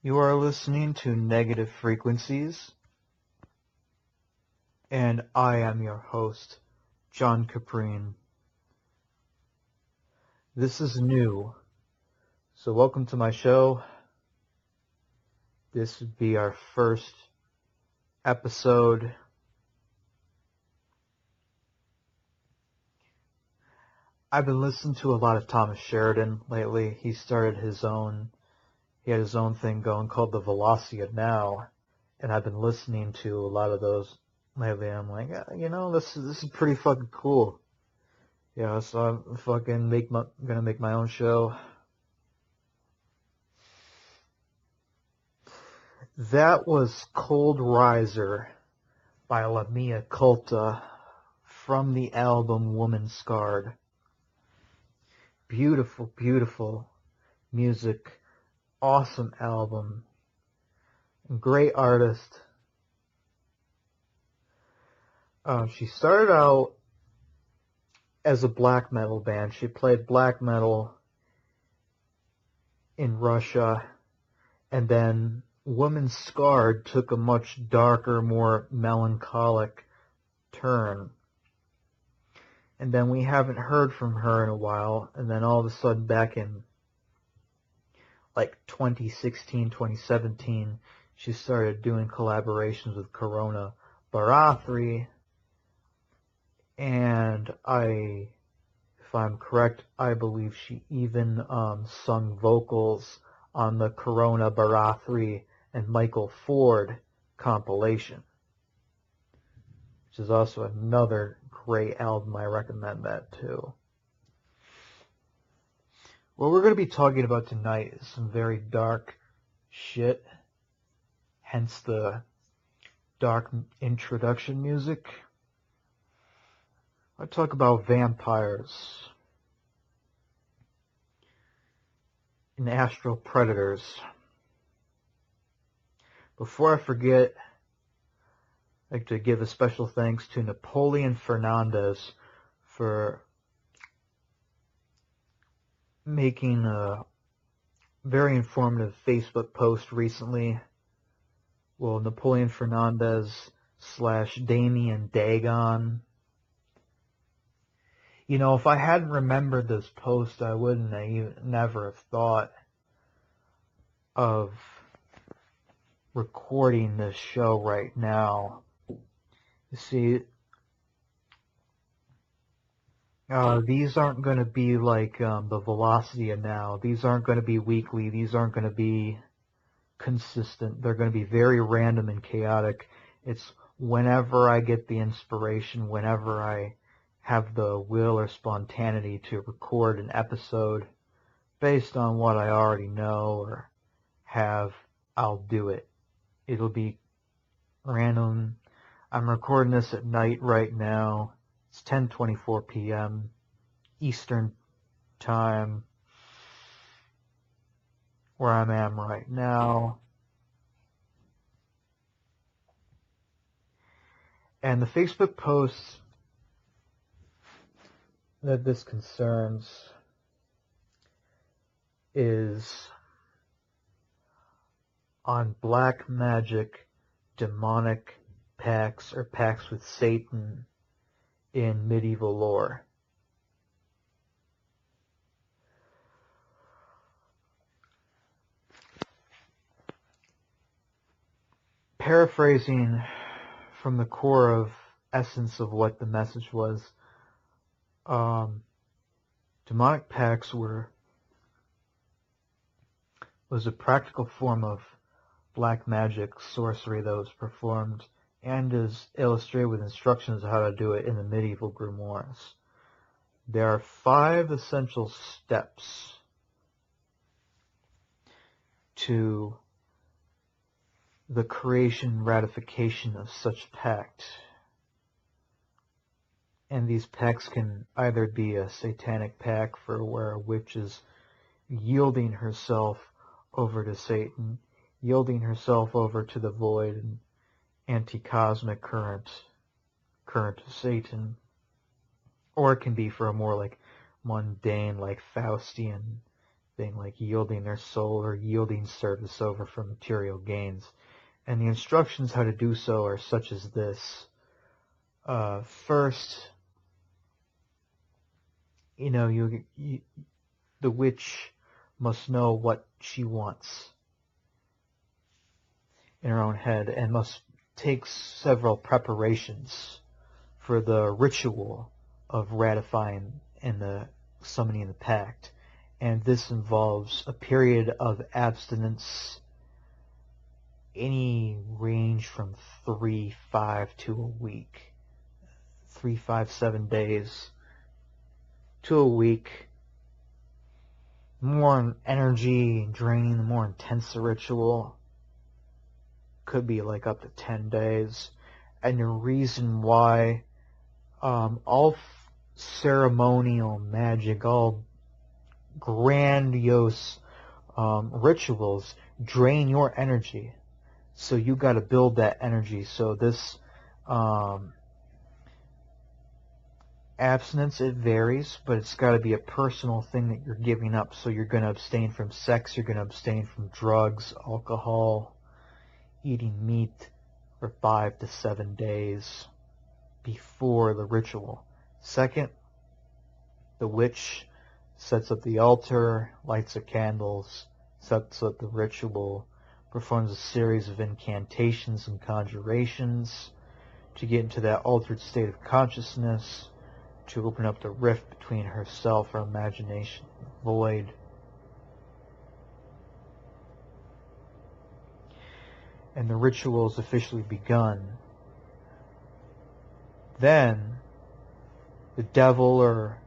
You are listening to Negative Frequencies, and I am your host, John Caprine. This is new, so welcome to my show. This would be our first episode. I've been listening to a lot of Thomas Sheridan lately. He had his own thing going called The Velocity Now, and I've been listening to a lot of those lately. I'm like, this is pretty fucking cool. Yeah, so I'm gonna make my own show. That was Cold Riser by La Mia Culta from the album Woman Scarred. Beautiful, beautiful music. Awesome album. Great artist. She started out as a black metal band. She played black metal in Russia, and then Woman Scarred took a much darker, more melancholic turn. And then we haven't heard from her in a while, and then all of a sudden back in like 2016, 2017, she started doing collaborations with Corona Barathri, and if I'm correct, I believe she even sung vocals on the Corona Barathri and Michael Ford compilation, which is also another great album. I recommend that too. What we're going to be talking about tonight is some very dark shit, hence the dark introduction music. I talk about vampires and astral predators. Before I forget, I'd like to give a special thanks to Napoleon Fernandez for making a very informative Facebook post recently. Well, Napoleon Fernandez / Damien Dagon. If I hadn't remembered this post, I wouldn't never have thought of recording this show right now. You see, these aren't going to be like the Velocity of Now. These aren't going to be weekly. These aren't going to be consistent. They're going to be very random and chaotic. It's whenever I get the inspiration, whenever I have the will or spontaneity to record an episode based on what I already know or have, I'll do it. It'll be random. I'm recording this at night right now. It's 10:24 p.m. Eastern Time, where I am right now. And the Facebook post that this concerns is on black magic, demonic pacts or pacts with Satan in medieval lore. Paraphrasing from the core of essence of what the message was, demonic pacts was a practical form of black magic sorcery that was performed and is illustrated with instructions on how to do it in the medieval grimoires. There are 5 essential steps to the creation ratification of such pact. And these pacts can either be a satanic pact for where a witch is yielding herself over to Satan, yielding herself over to the void and anti-cosmic current of Satan, or it can be for a more like mundane, like Faustian thing, like yielding their soul or yielding service over for material gains. And the instructions how to do so are such as this. First, the witch must know what she wants in her own head and must take several preparations for the ritual of ratifying and the summoning the pact. And this involves a period of abstinence, any range from 3-5 to a week. 3-5-7 days to a week. The more energy draining, the more intense the ritual. Could be like up to 10 days. And the reason why all ceremonial magic, all grandiose rituals drain your energy. So you got to build that energy. So this abstinence, it varies, but it's got to be a personal thing that you're giving up. So you're going to abstain from sex, you're going to abstain from drugs, alcohol, eating meat for 5 to 7 days before the ritual. Second, the witch sets up the altar, lights the candles, sets up the ritual, performs a series of incantations and conjurations to get into that altered state of consciousness, to open up the rift between herself, her imagination, and the void. And the ritual is officially begun. Then the devil or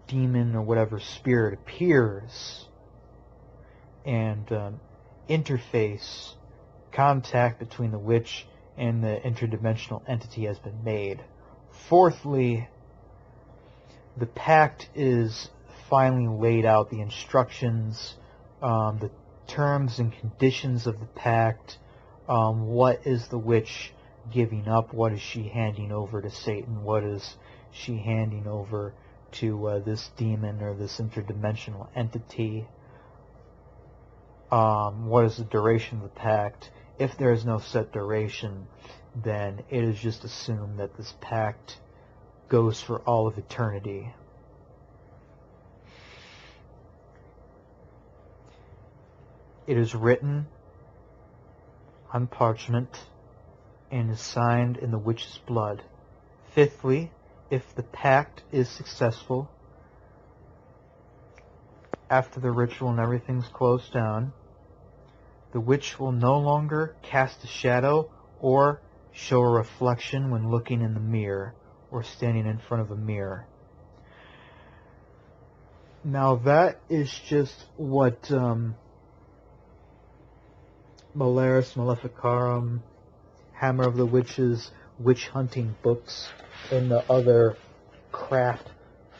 demon or whatever spirit appears, and interface, contact between the witch and the interdimensional entity has been made. Fourthly, the pact is finally laid out, the instructions, the terms and conditions of the pact, what is the witch giving up, what is she handing over to Satan, what is she handing over to this demon or this interdimensional entity, what is the duration of the pact. If there is no set duration, then it is just assumed that this pact goes for all of eternity. It is written on parchment and is signed in the witch's blood. Fifthly, if the pact is successful, after the ritual and everything's closed down, the witch will no longer cast a shadow or show a reflection when looking in the mirror or standing in front of a mirror. Now that is just what Malaris Maleficarum, Hammer of the Witches, witch hunting books, and the other craft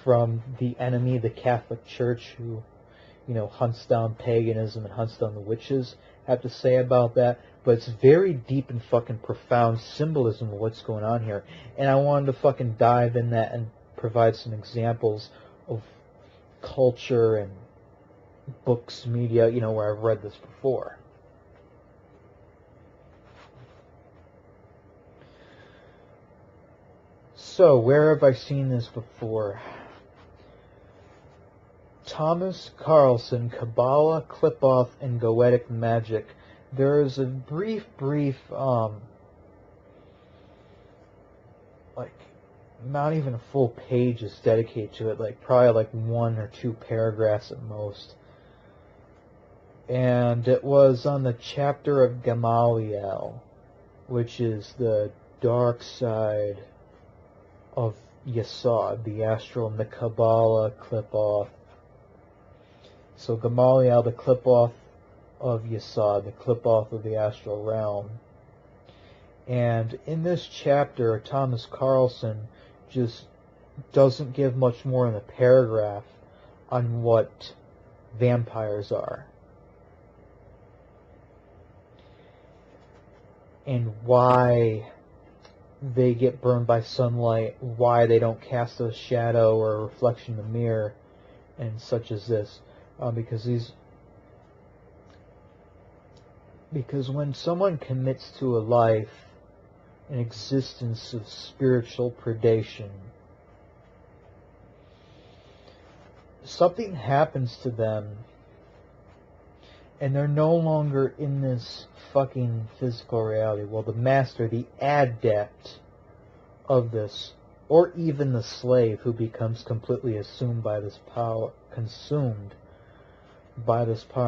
from the enemy, the Catholic Church, who, hunts down paganism and hunts down the witches, have to say about that. But it's very deep and fucking profound symbolism of what's going on here. And I wanted to fucking dive in that and provide some examples of culture and books, media, where I've read this before. So, where have I seen this before? Thomas Carlson, Kabbalah, Clip-Off, and Goetic Magic. There is a brief, not even a full page is dedicated to it, probably 1 or 2 paragraphs at most. And it was on the chapter of Gamaliel, which is the dark side of Yesod, the astral, and the Kabbalah, Clip-Off. So Gamaliel, the Clip-Off of Yesod, the Clip-Off of the astral realm. And in this chapter, Thomas Carlson just doesn't give much more in a paragraph on what vampires are and why they get burned by sunlight, why they don't cast a shadow or a reflection in the mirror, and such as this. because when someone commits to a life, an existence of spiritual predation, something happens to them, and they're no longer in this fucking physical reality. Well, the master, the adept of this, or even the slave who becomes completely consumed by this power and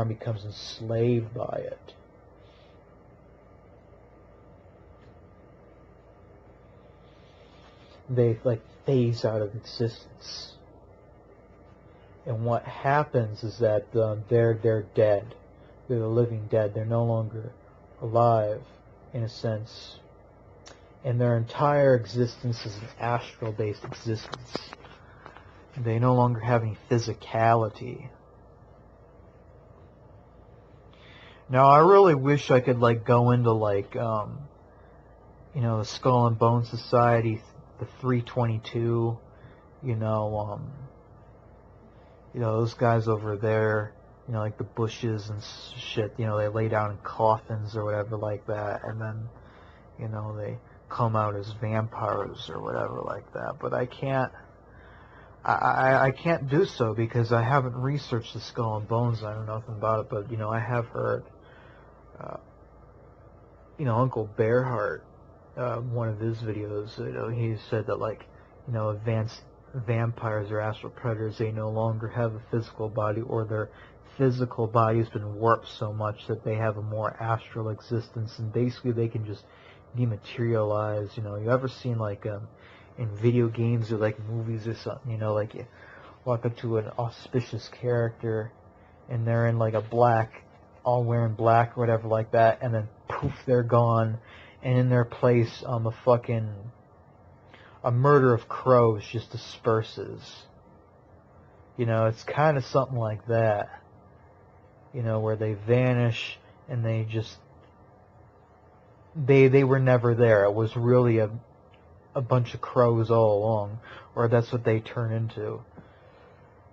becomes enslaved by it. They phase out of existence. And what happens is that they're dead. They're the living dead. They're no longer alive, in a sense. And their entire existence is an astral-based existence. They no longer have any physicality. Now, I really wish I could go into the Skull and Bone Society, the 322, those guys over there, like the Bushes and shit, they lay down in coffins or whatever like that, and then, they come out as vampires or whatever like that. But I can't do so because I haven't researched the Skull and Bones. I know nothing about it, but, I have heard, Uncle Bearheart, one of his videos, he said that, advanced vampires or astral predators, they no longer have a physical body, or their physical body has been warped so much that they have a more astral existence, and basically they can just dematerialize. You ever seen in video games or movies or something, you walk up to an auspicious character and they're in a black, all wearing black or whatever like that, and then poof, they're gone, and in their place a murder of crows just disperses. It's kind of something like that, where they vanish and they just they were never there. It was really a bunch of crows all along, or that's what they turn into.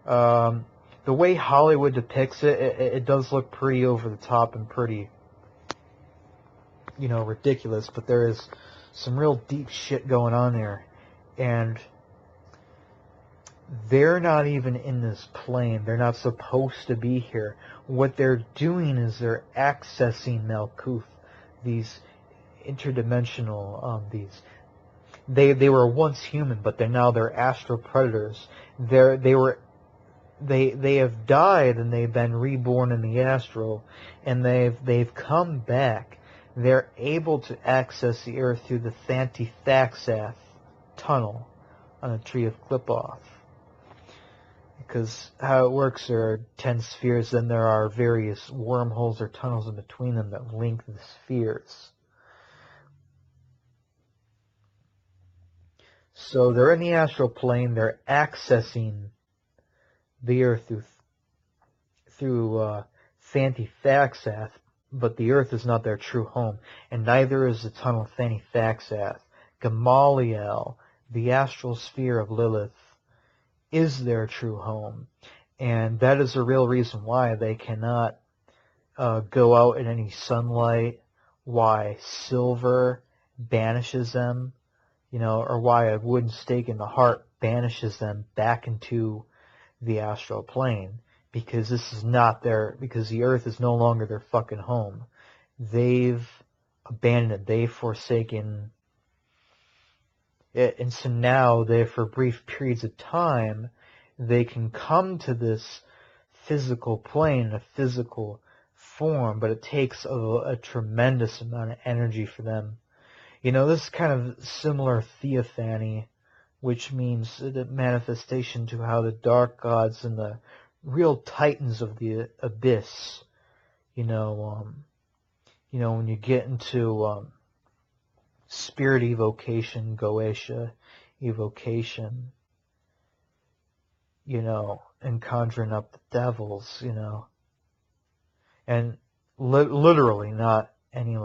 The way Hollywood depicts it does look pretty over the top and pretty, ridiculous, but there is some real deep shit going on there. And they're not even in this plane. They're not supposed to be here. What they're doing is they're accessing Malkuth, these interdimensional, they were once human, but they're astral predators. They have died and they've been reborn in the astral, and they've come back. They're able to access the earth through the Thanti-Thaxath tunnel on the Tree of Klipoth. Because how it works, there are 10 spheres, then there are various wormholes or tunnels in between them that link the spheres. So they're in the astral plane, they're accessing the earth through Thanti-Thaxath, but the earth is not their true home, and neither is the tunnel Thanti-Thaxath. Gamaliel, the astral sphere of Lilith, is their true home, and that is the real reason why they cannot go out in any sunlight, why silver banishes them, or why a wooden stake in the heart banishes them back into the astral plane, because because the earth is no longer their fucking home. They've abandoned it, they've forsaken it, and so now for brief periods of time, they can come to this physical plane in a physical form, but it takes a tremendous amount of energy for them. This is kind of similar theophany, which means the manifestation to how the dark gods and the real titans of the abyss, when you get into spirit evocation, Goetia evocation, and conjuring up the devils, and literally not any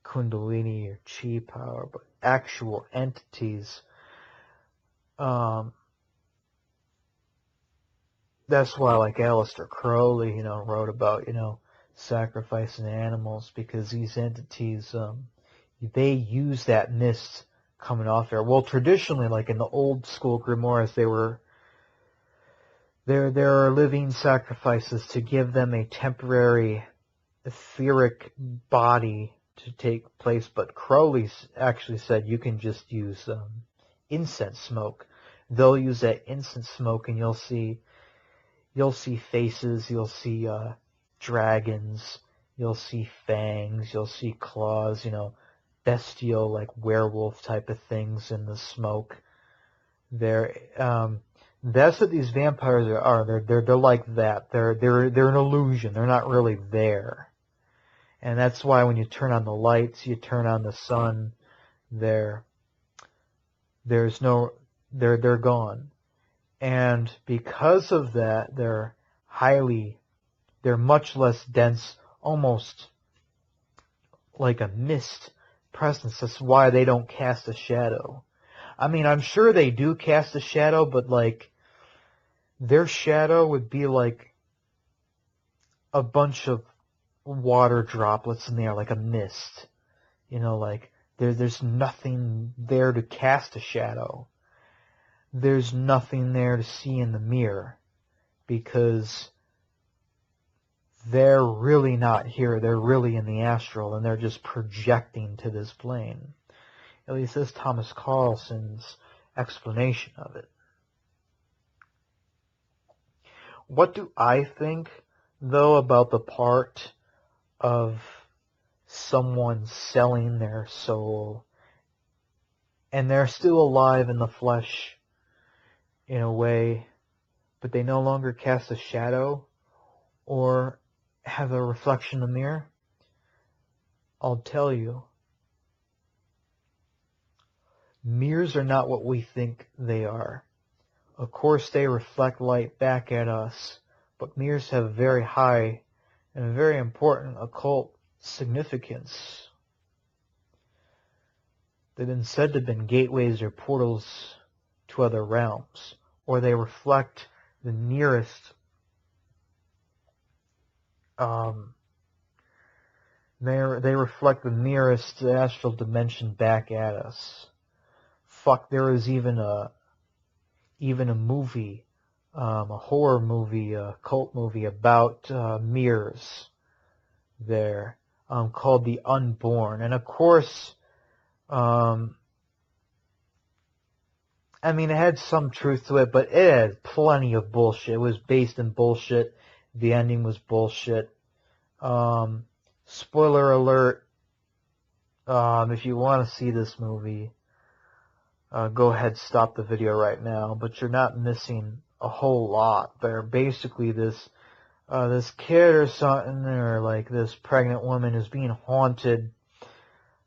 Kundalini or Chi power, but actual entities, that's why, like, Aleister Crowley, wrote about, sacrificing animals, because these entities, they use that mist coming off there. Well, traditionally, like in the old school grimoires, there are living sacrifices to give them a temporary etheric body to take place, but Crowley actually said you can just use incense smoke. They'll use that incense smoke, and you'll see faces, you'll see dragons, you'll see fangs, you'll see claws, bestial, like werewolf type of things in the smoke. That's what these vampires are. They're like that. They're an illusion. They're not really there. And that's why when you turn on the lights, you turn on the sun, they're gone. And because of that, they're much less dense, almost like a mist presence. That's why they don't cast a shadow. I mean, I'm sure they do cast a shadow, but like, their shadow would be like a bunch of water droplets in the air, like a mist. Like, there's nothing there to cast a shadow. There's nothing there to see in the mirror, because they're really not here. They're really in the astral, and they're just projecting to this plane. At least this is Thomas Carlson's explanation of it. What do I think, though, about the part of someone selling their soul, and they're still alive in the flesh in a way, but they no longer cast a shadow or have a reflection in the mirror? I'll tell you, mirrors are not what we think they are. Of course, they reflect light back at us, but mirrors have very high and very important occult significance. They've been said to have been gateways or portals to other realms, or they reflect the nearest they reflect the nearest astral dimension back at us. Fuck, there is even a movie, a horror movie, a cult movie about mirrors there, called The Unborn. And of course, I mean, it had some truth to it, but it had plenty of bullshit. It was based in bullshit. The ending was bullshit. Spoiler alert, if you want to see this movie, go ahead, stop the video right now, but you're not missing a whole lot. There, basically, this kid or something, or like this pregnant woman, is being haunted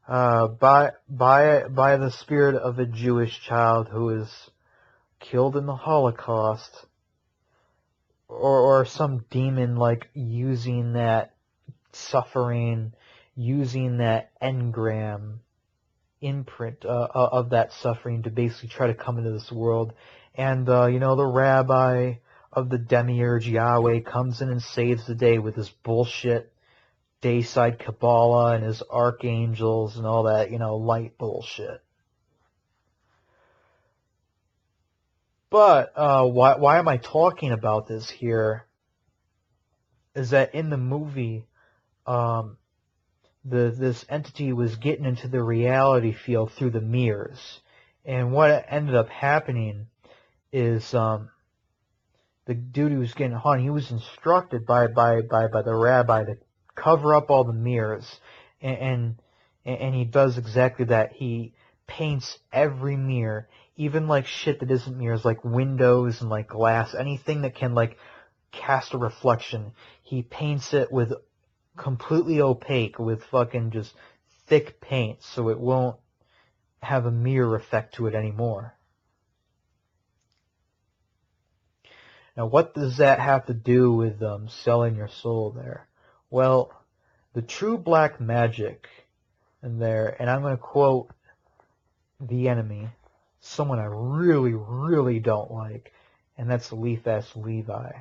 by the spirit of a Jewish child who is killed in the Holocaust, or some demon like using that suffering, using that engram imprint of that suffering to basically try to come into this world. And the rabbi of the demiurge Yahweh comes in and saves the day with this bullshit Dayside Kabbalah and his archangels and all that, light bullshit. But why am I talking about this here? Is that in the movie, this entity was getting into the reality field through the mirrors, and what ended up happening is the dude who was getting haunted, he was instructed by the rabbi to cover up all the mirrors, and he does exactly that. He paints every mirror, even like shit that isn't mirrors, like windows and like glass, anything that can like cast a reflection. He paints it with completely opaque, with fucking just thick paint, so it won't have a mirror effect to it anymore. Now, what does that have to do with selling your soul there? Well, the true black magic in there, and I'm going to quote The Enemy, someone I really, really don't like, and that's Eliphas Levi.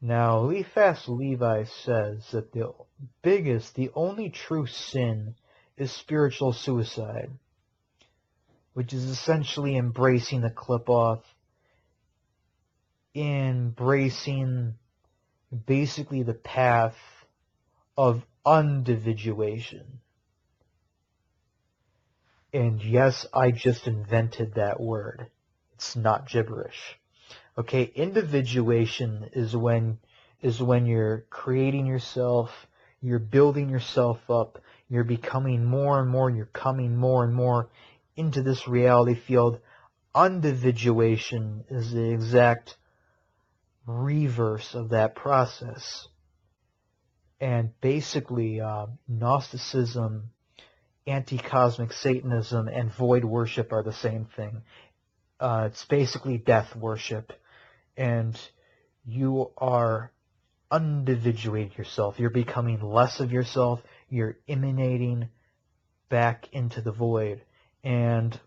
Now, Eliphas Levi says that the only true sin is spiritual suicide, which is essentially embracing the clip-off, embracing basically the path of individuation. And yes, I just invented that word. It's not gibberish. Okay, individuation is when you're creating yourself, you're building yourself up, you're becoming more and more, you're coming more and more into this reality field. Individuation is the exact reverse of that process. And basically, Gnosticism, anti-cosmic Satanism, and void worship are the same thing. It's basically death worship. And you are individuating yourself. You're becoming less of yourself. You're emanating back into the void. And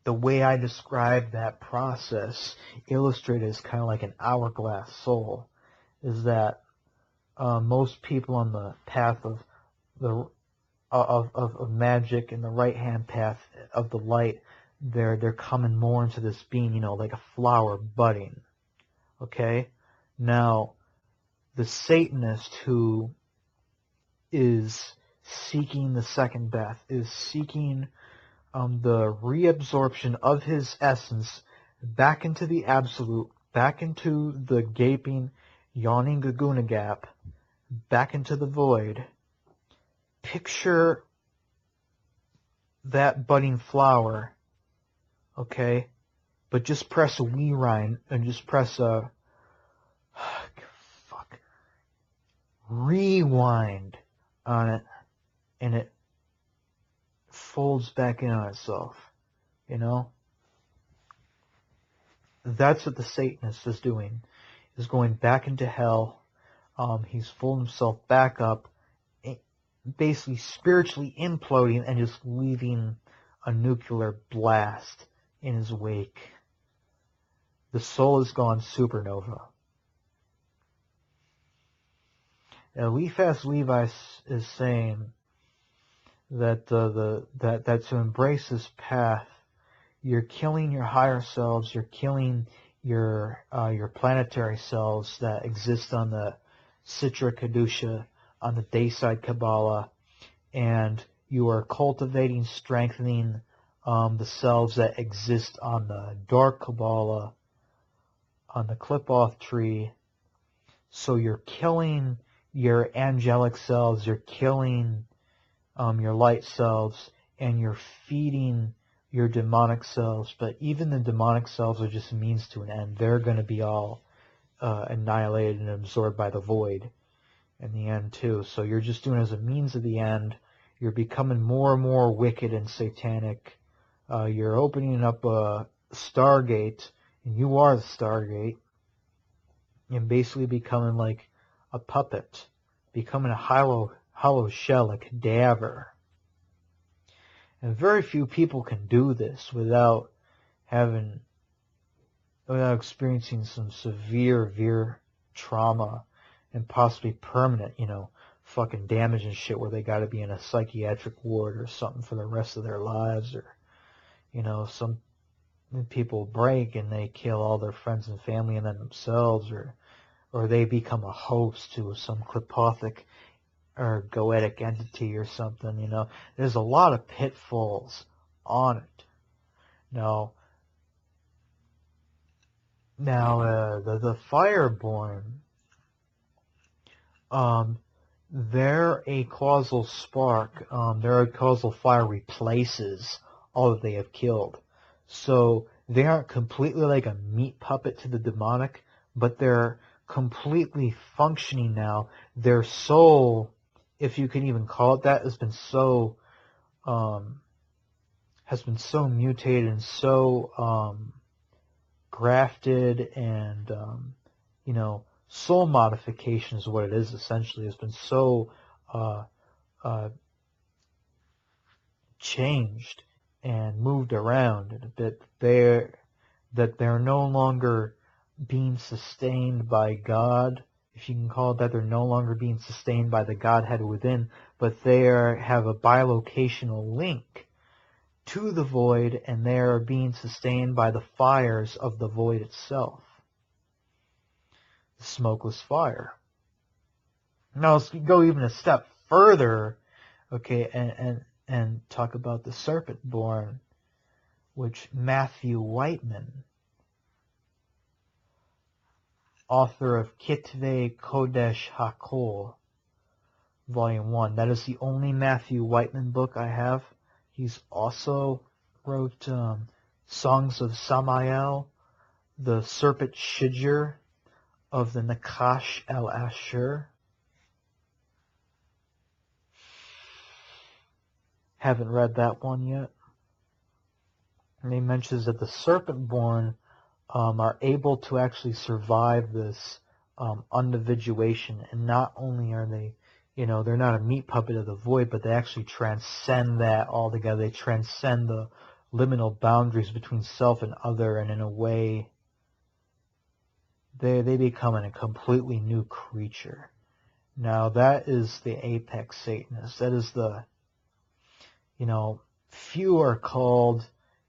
the way I describe that process, illustrated as kind of like an hourglass soul, is that most people on the path of magic and the right-hand path of the light, they're coming more into this being, like a flower budding. Okay? Now, the Satanist who is seeking the second death is seeking the reabsorption of his essence back into the absolute, back into the gaping, yawning Gaguna gap, back into the void. Picture that budding flower, okay? But just press a rewind and just press a rewind on it, and it folds back in on itself, That's what the Satanist is doing, is going back into hell. He's folding himself back up, basically spiritually imploding and just leaving a nuclear blast in his wake. The soul has gone supernova. Now, Eliphas Levi is saying that that to embrace this path, you're killing your higher selves, you're killing your planetary selves that exist on the Sitra Kedusha, on the Dayside Kabbalah, and you are cultivating, strengthening the selves that exist on the Dark Kabbalah, on the Clip-Off tree. So you're killing your angelic selves, you're killing your light selves, and you're feeding your demonic selves. But even the demonic selves are just a means to an end. They're going to be all annihilated and absorbed by the void in the end too. So you're just doing it as a means of the end. You're becoming more and more wicked and satanic. You're opening up a Stargate, and you are the Stargate, and basically becoming like a puppet, becoming a hollow shell, a cadaver. And very few people can do this without experiencing some severe trauma and possibly permanent, fucking damage and shit, where they got to be in a psychiatric ward or something for the rest of their lives. Or, some people break and they kill all their friends and family and then themselves, or they become a host to some clipothic or goetic entity or something. There's a lot of pitfalls on it. Now the Fireborn, they're a causal spark. Their causal fire replaces all that they have killed. So they aren't completely like a meat puppet to the demonic, but they're completely functioning now. Their soul, if you can even call it that, has been so mutated and so grafted, and soul modification is what it is essentially. It's been so changed and moved around that they're no longer being sustained by God, if you can call it that. They're no longer being sustained by the Godhead within, but they have a bilocational link to the void, and they are being sustained by the fires of the void itself. The smokeless fire. Now let's go even a step further, okay, and talk about the serpent born, which Matthew Whiteman, author of Kitvei Kodesh HaKol, Volume 1. That is the only Matthew Whiteman book I have. He's also wrote Songs of Samael, The Serpent Shidger of the Nakash el-Ashur. Haven't read that one yet. And he mentions that the serpent-born are able to actually survive this individuation, and not only are they, they're not a meat puppet of the void, but they actually transcend that altogether. They transcend the liminal boundaries between self and other, and in a way, they become a completely new creature. Now, that is the apex Satanist. That is the, few are called,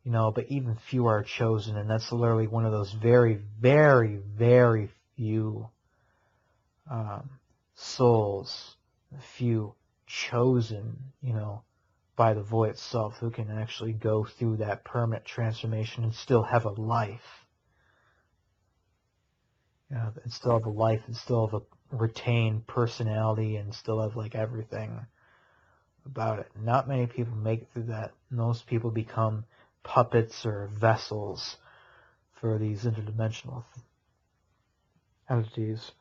but even few are chosen, and that's literally one of those very, very, very few souls, few chosen, by the void itself, who can actually go through that permanent transformation and still have a life. And still have a life, and still have a retained personality, and still have everything about it. Not many people make it through that. Most people become puppets or vessels for these interdimensional entities.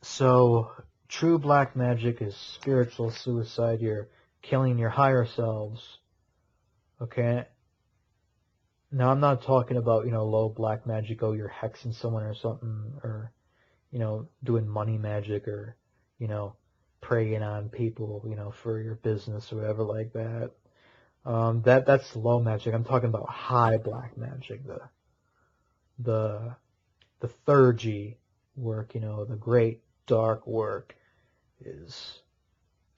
So true black magic is spiritual suicide. You're killing your higher selves. Okay? Now, I'm not talking about, low black magic, oh, you're hexing someone or something, or, doing money magic, or, preying on people, for your business or whatever like that. That's low magic. I'm talking about high black magic, the Thurgy work, the great dark work, is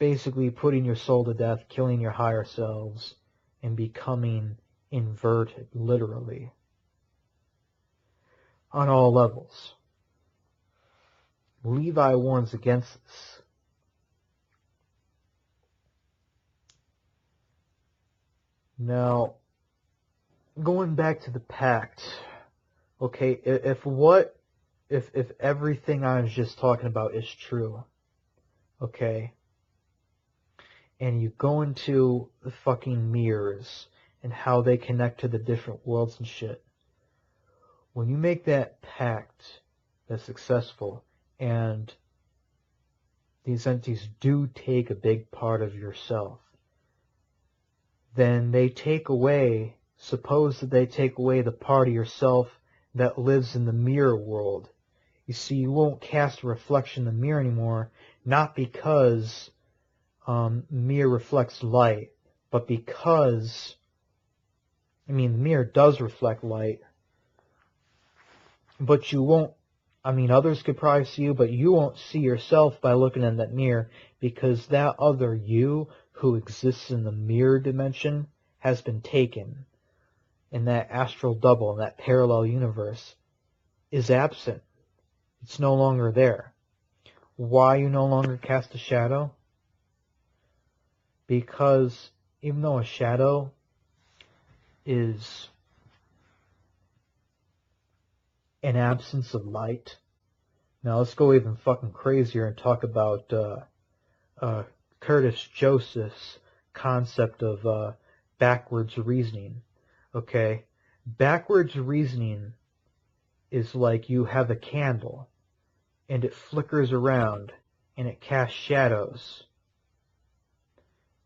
basically putting your soul to death, killing your higher selves, and becoming inverted, literally, on all levels. Levi warns against this. Now, going back to the pact, okay, if everything I was just talking about is true, okay, and you go into the fucking mirrors and how they connect to the different worlds and shit, when you make that pact that's successful, and these entities do take a big part of yourself, then they take away, suppose that they take away the part of yourself that lives in the mirror world. You see, you won't cast a reflection in the mirror anymore, not because mirror reflects light, but because, the mirror does reflect light, but you won't, others could probably see you, but you won't see yourself by looking in that mirror, because that other you who exists in the mirror dimension has been taken, and that astral double, in that parallel universe, is absent. It's no longer there. Why you no longer cast a shadow? Because even though a shadow is an absence of light. Now let's go even fucking crazier and talk about Curtis Joseph's concept of backwards reasoning. Okay? Backwards reasoning is like you have a candle and it flickers around and it casts shadows.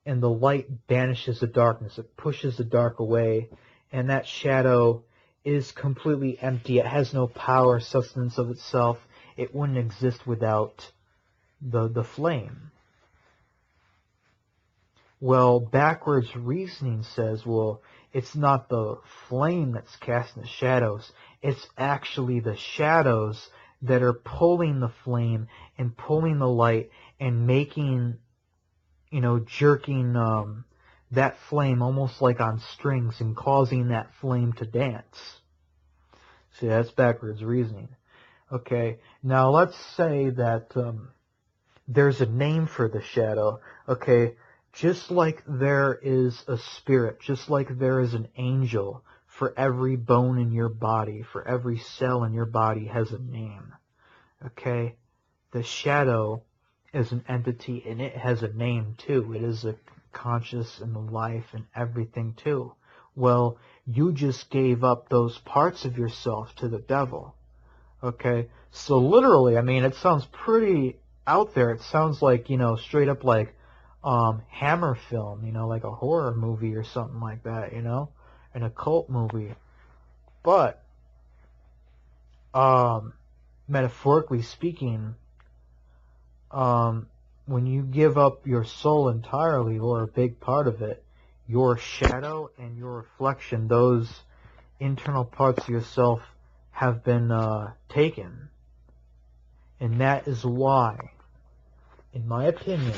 And the light banishes the darkness. It pushes the dark away, and that shadow is completely empty. It has no power, substance of itself. It wouldn't exist without the flame. Well, backwards reasoning says, well, It's not the flame that's casting the shadows. It's actually the shadows that are pulling the flame and pulling the light and making, jerking that flame almost like on strings and causing that flame to dance. See, that's backwards reasoning. Okay, now let's say that there's a name for the shadow. Okay, just like there is a spirit, just like there is an angel, for every bone in your body, for every cell in your body has a name. Okay, the shadow is an entity and it has a name too. It is a conscious and the life and everything too. Well, you just gave up those parts of yourself to the devil. Okay, so literally, I mean, it sounds pretty out there. It sounds like, straight up like Hammer film, like a horror movie or something like that, an occult movie. But metaphorically speaking, when you give up your soul entirely, or a big part of it, your shadow and your reflection, those internal parts of yourself have been taken. And that is why, in my opinion,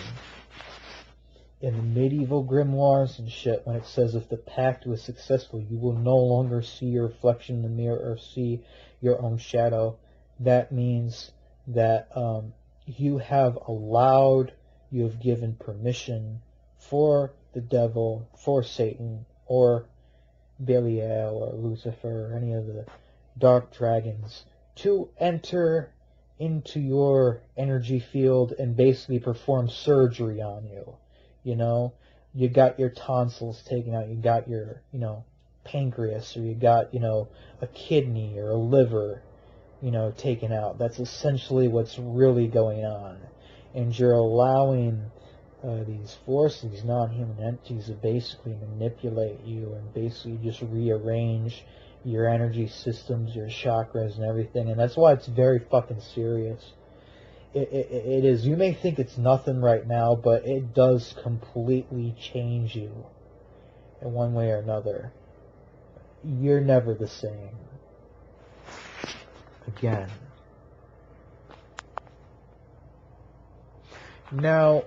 in the medieval grimoires and shit, when it says if the pact was successful, you will no longer see your reflection in the mirror or see your own shadow, that means that you have given permission for the devil, for Satan, or Belial, or Lucifer, or any of the dark dragons, to enter into your energy field and basically perform surgery on you. You got your tonsils taken out, you got your, pancreas, or you got, a kidney or a liver, taken out. That's essentially what's really going on. And you're allowing these forces, these non-human entities, to basically manipulate you and basically just rearrange your energy systems, your chakras and everything. And that's why it's very fucking serious. It is. You may think it's nothing right now, but it does completely change you in one way or another. You're never the same. Again. Now,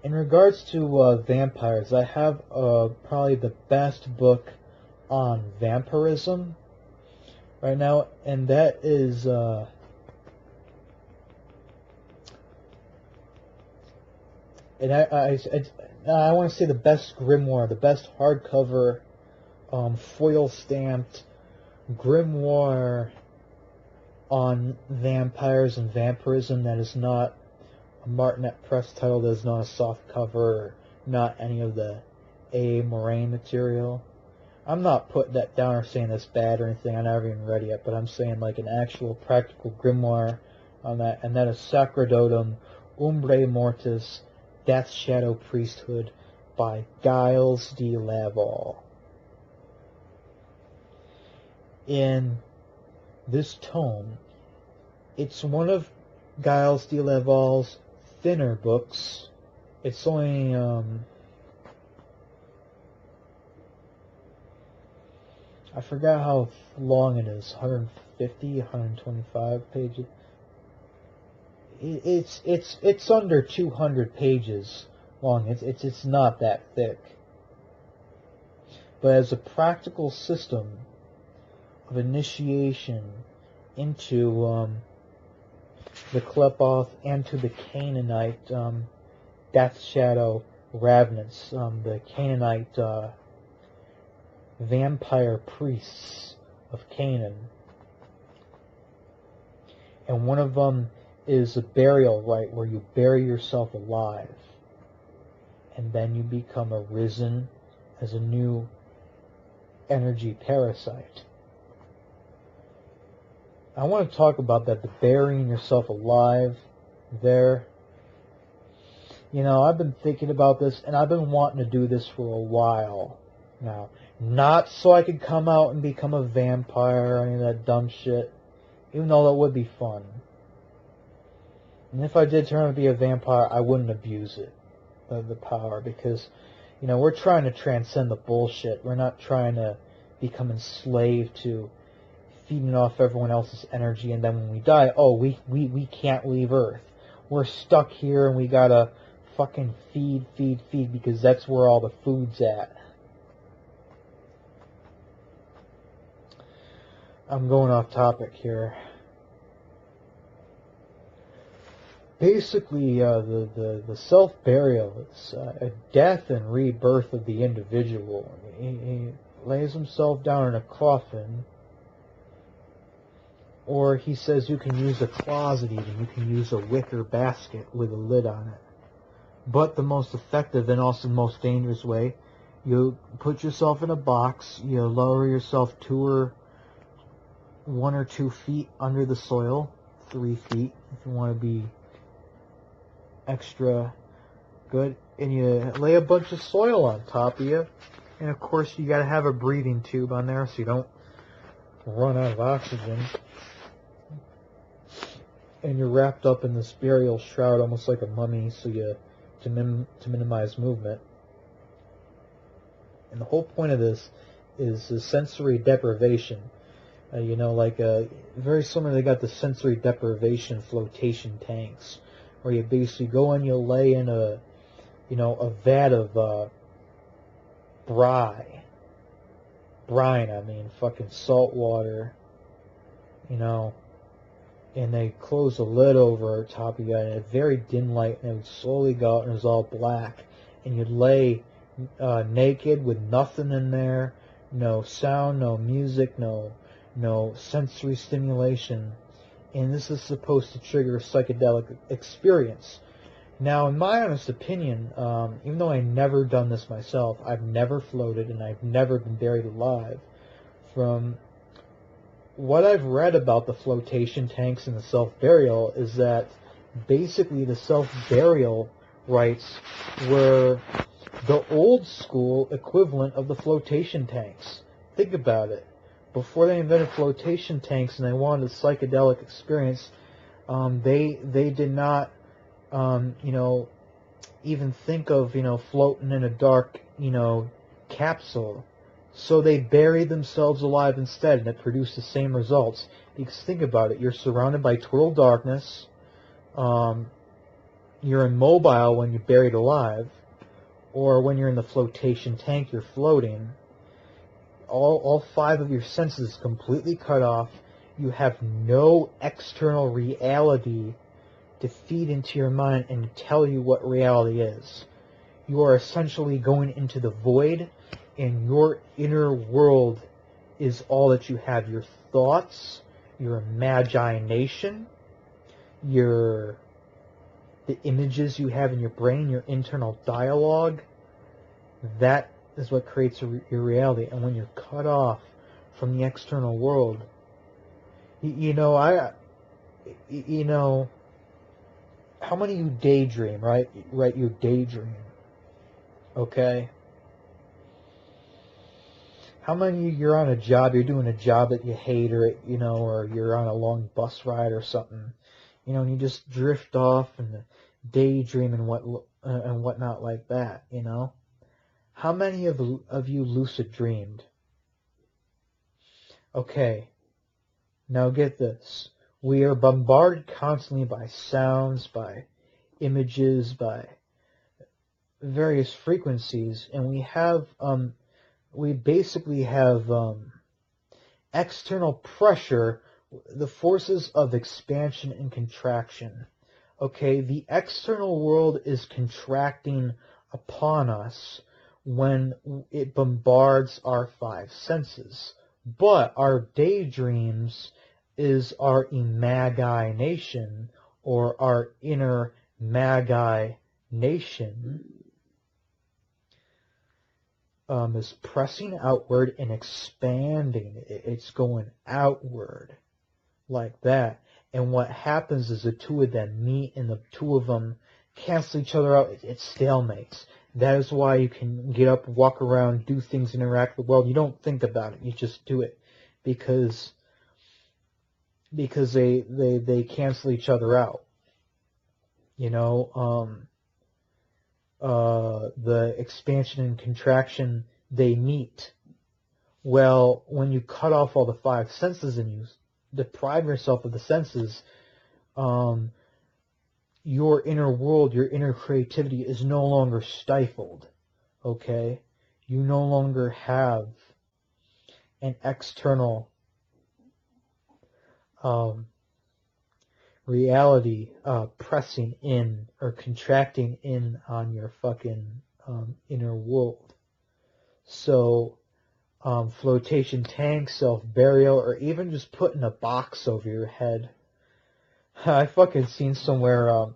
in regards to vampires, I have probably the best book on vampirism right now, and that is and I want to say the best grimoire, the best hardcover, foil stamped grimoire on vampires and vampirism that is not a Martinet Press title, that is not a soft cover, not any of the A. Moraine material. I'm not putting that down or saying that's bad or anything. I never even read it yet, but I'm saying like an actual practical grimoire on that, and that is Sacerdotum Umbrae Mortis, Death's Shadow Priesthood by Giles de Laval. In this tome, it's one of Giles de Laval's thinner books. It's only I forgot how long it is, 150, 125 pages. It's under 200 pages long. It's not that thick. But as a practical system of initiation into the Qliphoth and to the Canaanite Death Shadow Ravenants, the Canaanite vampire priests of Canaan. And one of them is a burial rite where you bury yourself alive, and then you become arisen as a new energy parasite. I want to talk about that, the burying yourself alive there. I've been thinking about this, and I've been wanting to do this for a while now. Not so I could come out and become a vampire or any of that dumb shit, even though that would be fun. And if I did turn out to be a vampire, I wouldn't abuse it. the power, because, you know, we're trying to transcend the bullshit. We're not trying to become enslaved to feeding off everyone else's energy, and then when we die, oh, we can't leave Earth. We're stuck here, and we gotta fucking feed, because that's where all the food's at. I'm going off topic here. Basically, the self-burial is a death and rebirth of the individual. He lays himself down in a coffin, or he says you can use a closet even. You can use a wicker basket with a lid on it. But the most effective and also most dangerous way, you put yourself in a box, you lower yourself 1 or 2 feet under the soil, 3 feet if you want to be extra good, and you lay a bunch of soil on top of you, and of course you got to have a breathing tube on there so you don't run out of oxygen, and you're wrapped up in this burial shroud almost like a mummy, so to minimize movement. And the whole point of this is the sensory deprivation. You know, like very similar, they got the sensory deprivation flotation tanks, where you basically go and you lay in a vat of brine, fucking salt water, you know, and they close the lid over top of you at a very dim light, and it would slowly go out, and it was all black, and you'd lay naked with nothing in there, no sound, no music, no sensory stimulation, and this is supposed to trigger a psychedelic experience. Now, in my honest opinion, even though I've never done this myself, I've never floated, and I've never been buried alive, from what I've read about the flotation tanks and the self-burial is that basically the self-burial rites were the old school equivalent of the flotation tanks. Think about it. Before they invented flotation tanks and they wanted a psychedelic experience, they did not, even think of, floating in a dark, capsule. So they buried themselves alive instead, and it produced the same results. Because think about it, you're surrounded by total darkness, you're immobile when you're buried alive, or when you're in the flotation tank, you're floating. All 5 of your senses completely cut off. You have no external reality to feed into your mind and tell you what reality is. You are essentially going into the void, and your inner world is all that you have. Your thoughts, your imagination, the images you have in your brain, your internal dialogue, that is what creates your reality. And when you're cut off from the external world, how many of you daydream, right? Right, you daydream. Okay? How many of you, you're on a job, you're doing a job that you hate, or you're on a long bus ride or something, and you just drift off and daydream and whatnot like that, How many of you lucid dreamed? Okay, now get this. We are bombarded constantly by sounds, by images, by various frequencies, and we basically have external pressure, the forces of expansion and contraction. Okay, the external world is contracting upon us when it bombards our 5 senses. But our daydreams is our imagination, or our inner magi-nation, is pressing outward and expanding. It's going outward like that. And what happens is the 2 of them meet, and the 2 of them cancel each other out. It stalemates. That is why you can get up, walk around, do things, interact with the world. You don't think about it. You just do it. Because they cancel each other out. the expansion and contraction, they meet. Well, when you cut off all the five senses and you deprive yourself of the senses, your inner world, your inner creativity is no longer stifled, okay? You no longer have an external reality pressing in or contracting in on your fucking inner world. So flotation tank, self-burial, or even just putting a box over your head. I fucking seen somewhere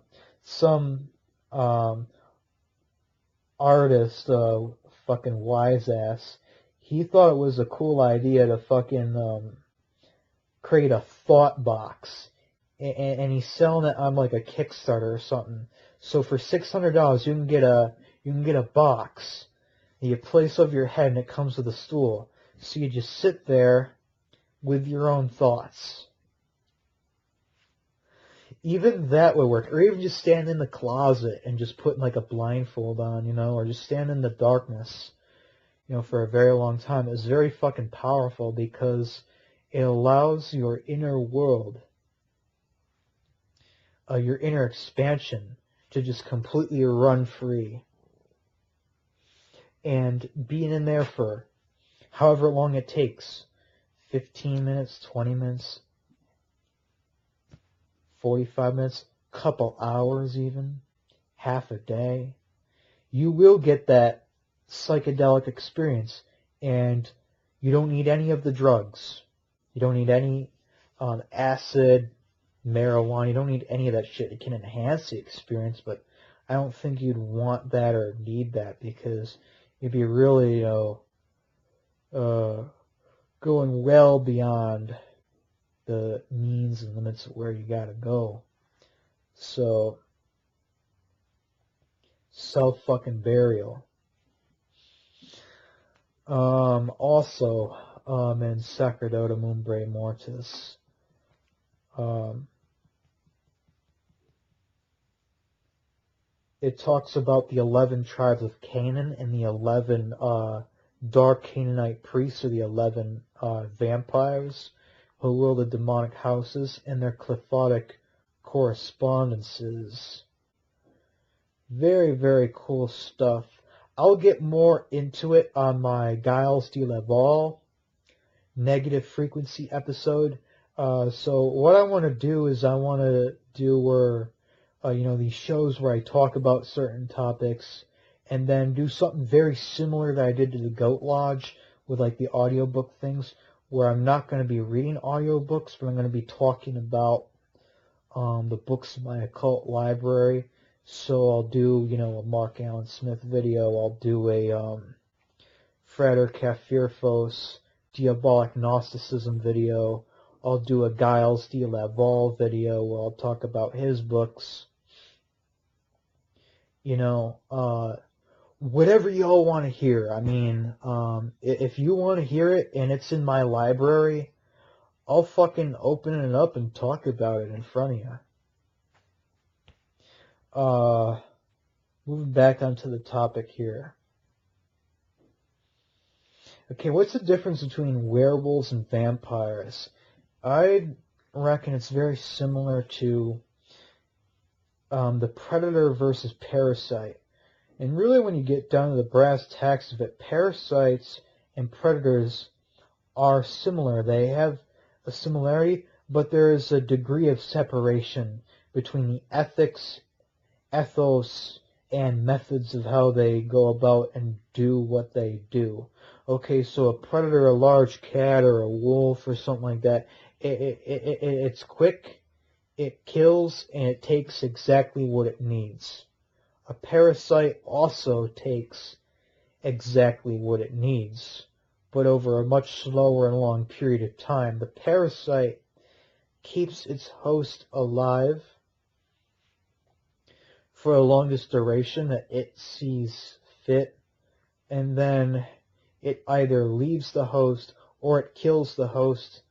some artist, fucking wise ass, he thought it was a cool idea to fucking create a thought box, and he's selling it on like a Kickstarter or something. So for $600 you can get a box that you place over your head, and it comes with a stool. So you just sit there with your own thoughts. Even that would work. Or even just stand in the closet and just put like a blindfold on, you know, or just stand in the darkness, you know, for a very long time. It's very fucking powerful because it allows your inner world, your inner expansion, to just completely run free. And being in there for however long it takes, 15 minutes, 20 minutes, 45 minutes, couple hours even, half a day, you will get that psychedelic experience, and you don't need any of the drugs. You don't need any acid, marijuana. You don't need any of that shit. It can enhance the experience, but I don't think you'd want that or need that, because you'd be really, going well beyond the means and limits of where you gotta go. So, self-fucking-burial. Also, in Sacerdote Umbrae Mortis, it talks about the 11 tribes of Canaan and the 11 dark Canaanite priests, or the 11 vampires who rule the demonic houses, and their qliphothic correspondences. Very, very cool stuff. I'll get more into it on my Giles de Laval negative frequency episode. So what I want to do is I want to do where, these shows where I talk about certain topics, and then do something very similar that I did to the Goat Lodge with like the audiobook things, where I'm not going to be reading audiobooks, but I'm going to be talking about the books in my occult library. So I'll do, a Mark Allen Smith video. I'll do a Frater Kafirfos Diabolic Gnosticism video. I'll do a Giles de Laval video where I'll talk about his books. Whatever y'all want to hear. I mean, if you want to hear it and it's in my library, I'll fucking open it up and talk about it in front of you. Moving back onto the topic here. Okay, what's the difference between werewolves and vampires? I reckon it's very similar to the predator versus parasite. And really, when you get down to the brass tacks of it, parasites and predators are similar. They have a similarity, but there is a degree of separation between the ethics, ethos, and methods of how they go about and do what they do. Okay, so a predator, a large cat or a wolf or something like that, it's quick, it kills, and it takes exactly what it needs. A parasite also takes exactly what it needs, but over a much slower and long period of time. The parasite keeps its host alive for the longest duration that it sees fit, and then it either leaves the host or it kills the host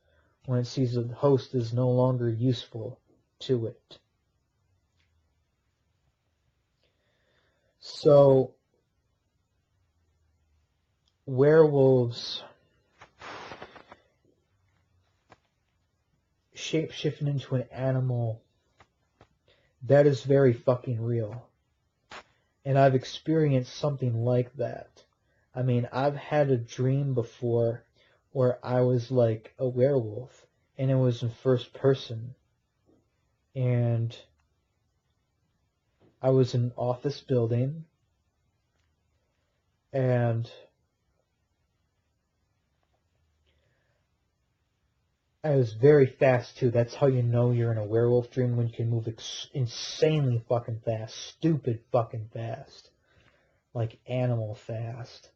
when it sees the host is no longer useful to it. So, werewolves shape-shifting into an animal, that is very fucking real. And I've experienced something like that. I mean, I've had a dream before where I was like a werewolf, and it was in first person. And I was in an office building, and I was very fast too. That's how you know you're in a werewolf dream, when you can move insanely fucking fast, stupid fucking fast, like animal fast.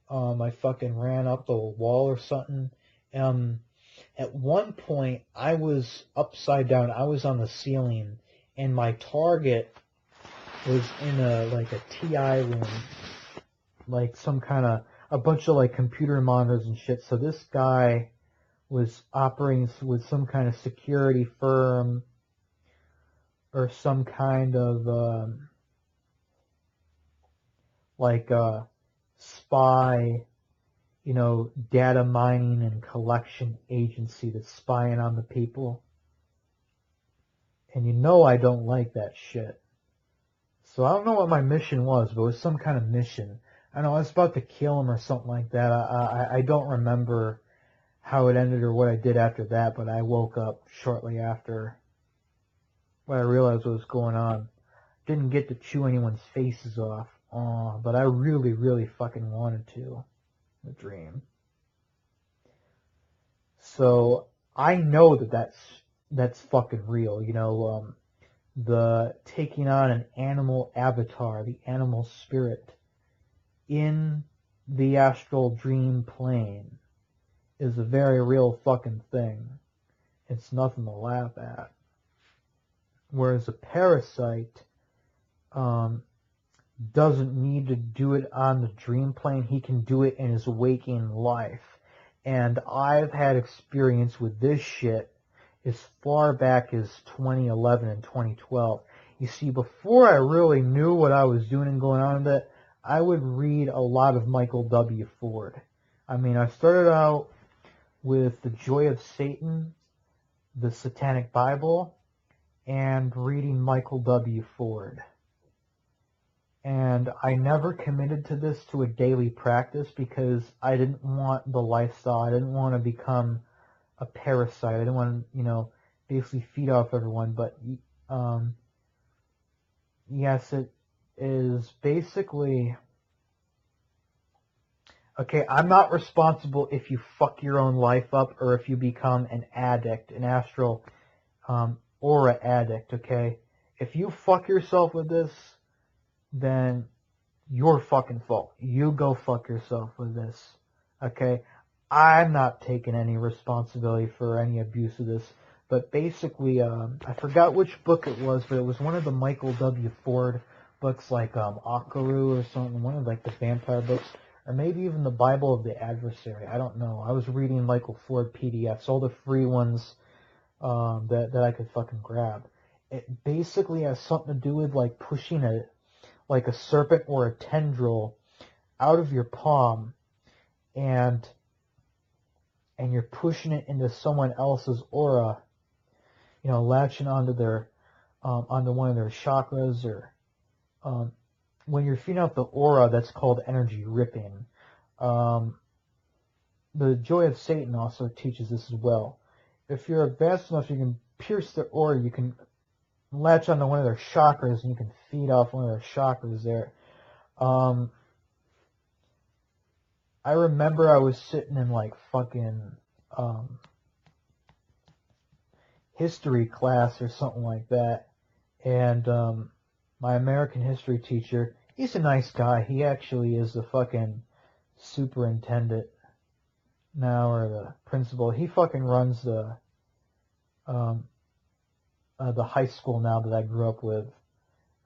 I fucking ran up the wall or something. At one point, I was upside down. I was on the ceiling, and my target was in a TI room, like a bunch of like computer monitors and shit. So this guy was operating with some kind of security firm or some kind of spy, data mining and collection agency that's spying on the people. And I don't like that shit. So I don't know what my mission was, but it was some kind of mission. I know I was about to kill him or something like that. I don't remember how it ended or what I did after that, but I woke up shortly after when I realized what was going on. Didn't get to chew anyone's faces off, but I really, really fucking wanted to. The dream. So I know that's fucking real. The taking on an animal avatar, the animal spirit in the astral dream plane is a very real fucking thing. It's nothing to laugh at. Whereas a parasite doesn't need to do it on the dream plane. He can do it in his waking life. And I've had experience with this shit as far back as 2011 and 2012. You see, before I really knew what I was doing and going on with it, I would read a lot of Michael W. Ford. I mean, I started out with The Joy of Satan, the Satanic Bible, and reading Michael W. Ford. And I never committed to this to a daily practice because I didn't want the lifestyle. I didn't want to become a parasite. I didn't want to, basically feed off everyone. But yes, it is basically... Okay, I'm not responsible if you fuck your own life up or if you become an addict, an astral aura addict, okay? If you fuck yourself with this, then your fucking fault. You go fuck yourself with this, okay? I'm not taking any responsibility for any abuse of this, but basically, I forgot which book it was, but it was one of the Michael W. Ford books, like Akaru or something, one of like the vampire books, or maybe even the Bible of the Adversary. I don't know. I was reading Michael Ford PDFs, all the free ones that I could fucking grab. It basically has something to do with like pushing a serpent or a tendril out of your palm, and you're pushing it into someone else's aura, latching onto their onto one of their chakras, or when you're feeding out the aura, that's called energy ripping. The Joy of Satan also teaches this as well. If you're advanced enough, you can pierce their aura, you can latch onto one of their chakras, and you can feed off one of their chakras there. I remember I was sitting in like fucking history class or something like that, and my American history teacher, he's a nice guy. He actually is the fucking superintendent now, or the principal. He fucking runs the high school now that I grew up with.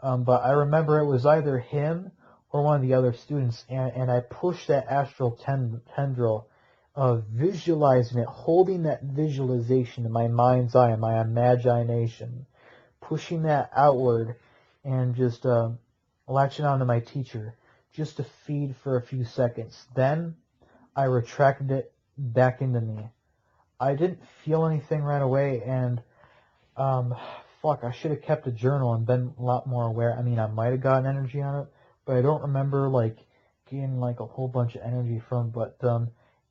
But I remember it was either him or one of the other students, and I pushed that astral tendril, visualizing it, holding that visualization in my mind's eye, in my imagination, pushing that outward, and just latching onto my teacher, just to feed for a few seconds. Then I retracted it back into me. I didn't feel anything right away, and fuck, I should have kept a journal and been a lot more aware. I mean, I might have gotten energy on it, but I don't remember like getting like a whole bunch of energy from. But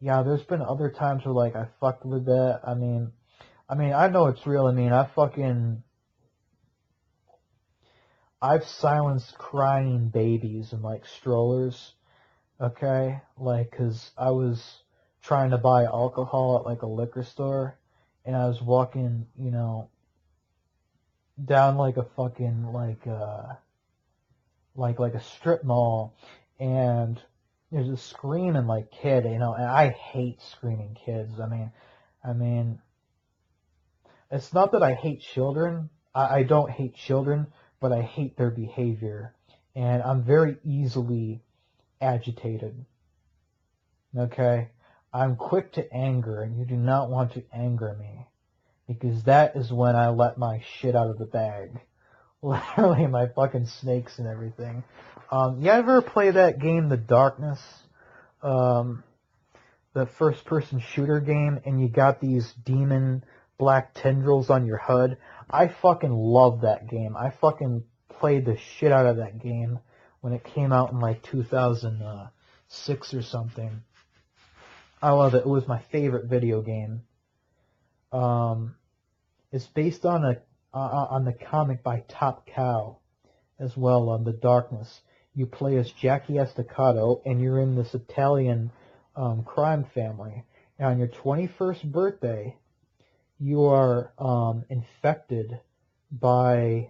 yeah, there's been other times where like I fucked with that. I mean, I know it's real. I mean, I've silenced crying babies in like strollers. Okay, like 'cause I was trying to buy alcohol at like a liquor store, and I was walking, down like a fucking like a strip mall, and there's a screaming like kid, and I hate screaming kids. I mean, it's not that I hate children. I don't hate children, but I hate their behavior, and I'm very easily agitated. Okay, I'm quick to anger, and you do not want to anger me, because that is when I let my shit out of the bag. Literally my fucking snakes and everything. You ever play that game, The Darkness? Um, the first-person shooter game, and you got these demon black tendrils on your HUD? I fucking love that game. I fucking played the shit out of that game when it came out in like 2006 or something. I love it. It was my favorite video game. It's based on the comic by Top Cow as well, on The Darkness. You play as Jackie Estacado, and you're in this Italian crime family. And on your 21st birthday, you are infected by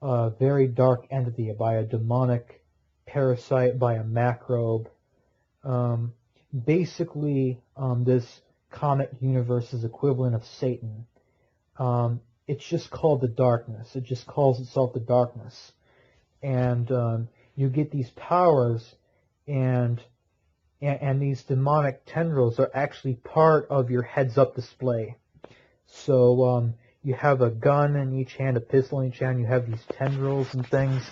a very dark entity, by a demonic parasite, by a macrobe. Basically, this comic universe's equivalent of Satan. It's just called The Darkness. It just calls itself The Darkness. And you get these powers, and these demonic tendrils are actually part of your heads-up display. So you have a gun in each hand, a pistol in each hand. You have these tendrils and things.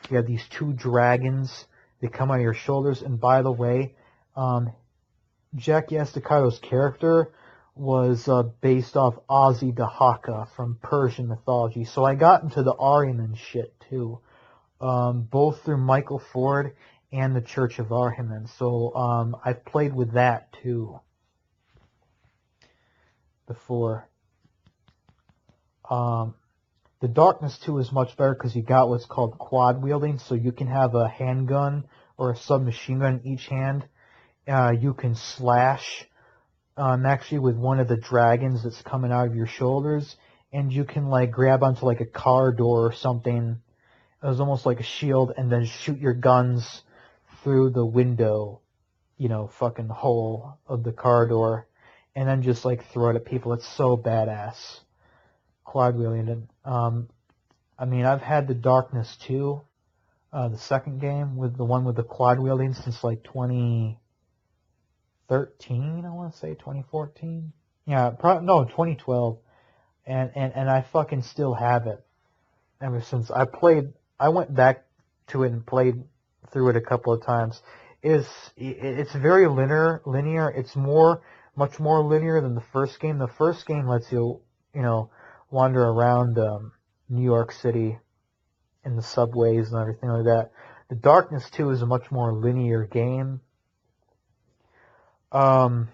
You have these two dragons. They come out of your shoulders. And by the way, Jackie Estacado's character was based off Ozzy the Haka from Persian mythology. So I got into the Ahriman shit too, both through Michael Ford and the Church of Ahriman. So I've played with that too before. The Darkness 2 is much better because you got what's called quad wielding, so you can have a handgun or a submachine gun in each hand. You can slash actually with one of the dragons that's coming out of your shoulders, and you can like grab onto like a car door or something. It was almost like a shield, and then shoot your guns through the window, fucking hole of the car door, and then just like throw it at people. It's so badass. Quad wielding. I've had The Darkness 2, the second game, with the one with the quad wielding since like 2013, I want to say 2014. Yeah, 2012, and I fucking still have it ever since. I went back to it and played through it a couple of times. It's very linear. It's much more linear than the first game. The first game lets you, wander around New York City in the subways and everything like that. The Darkness 2 is a much more linear game. But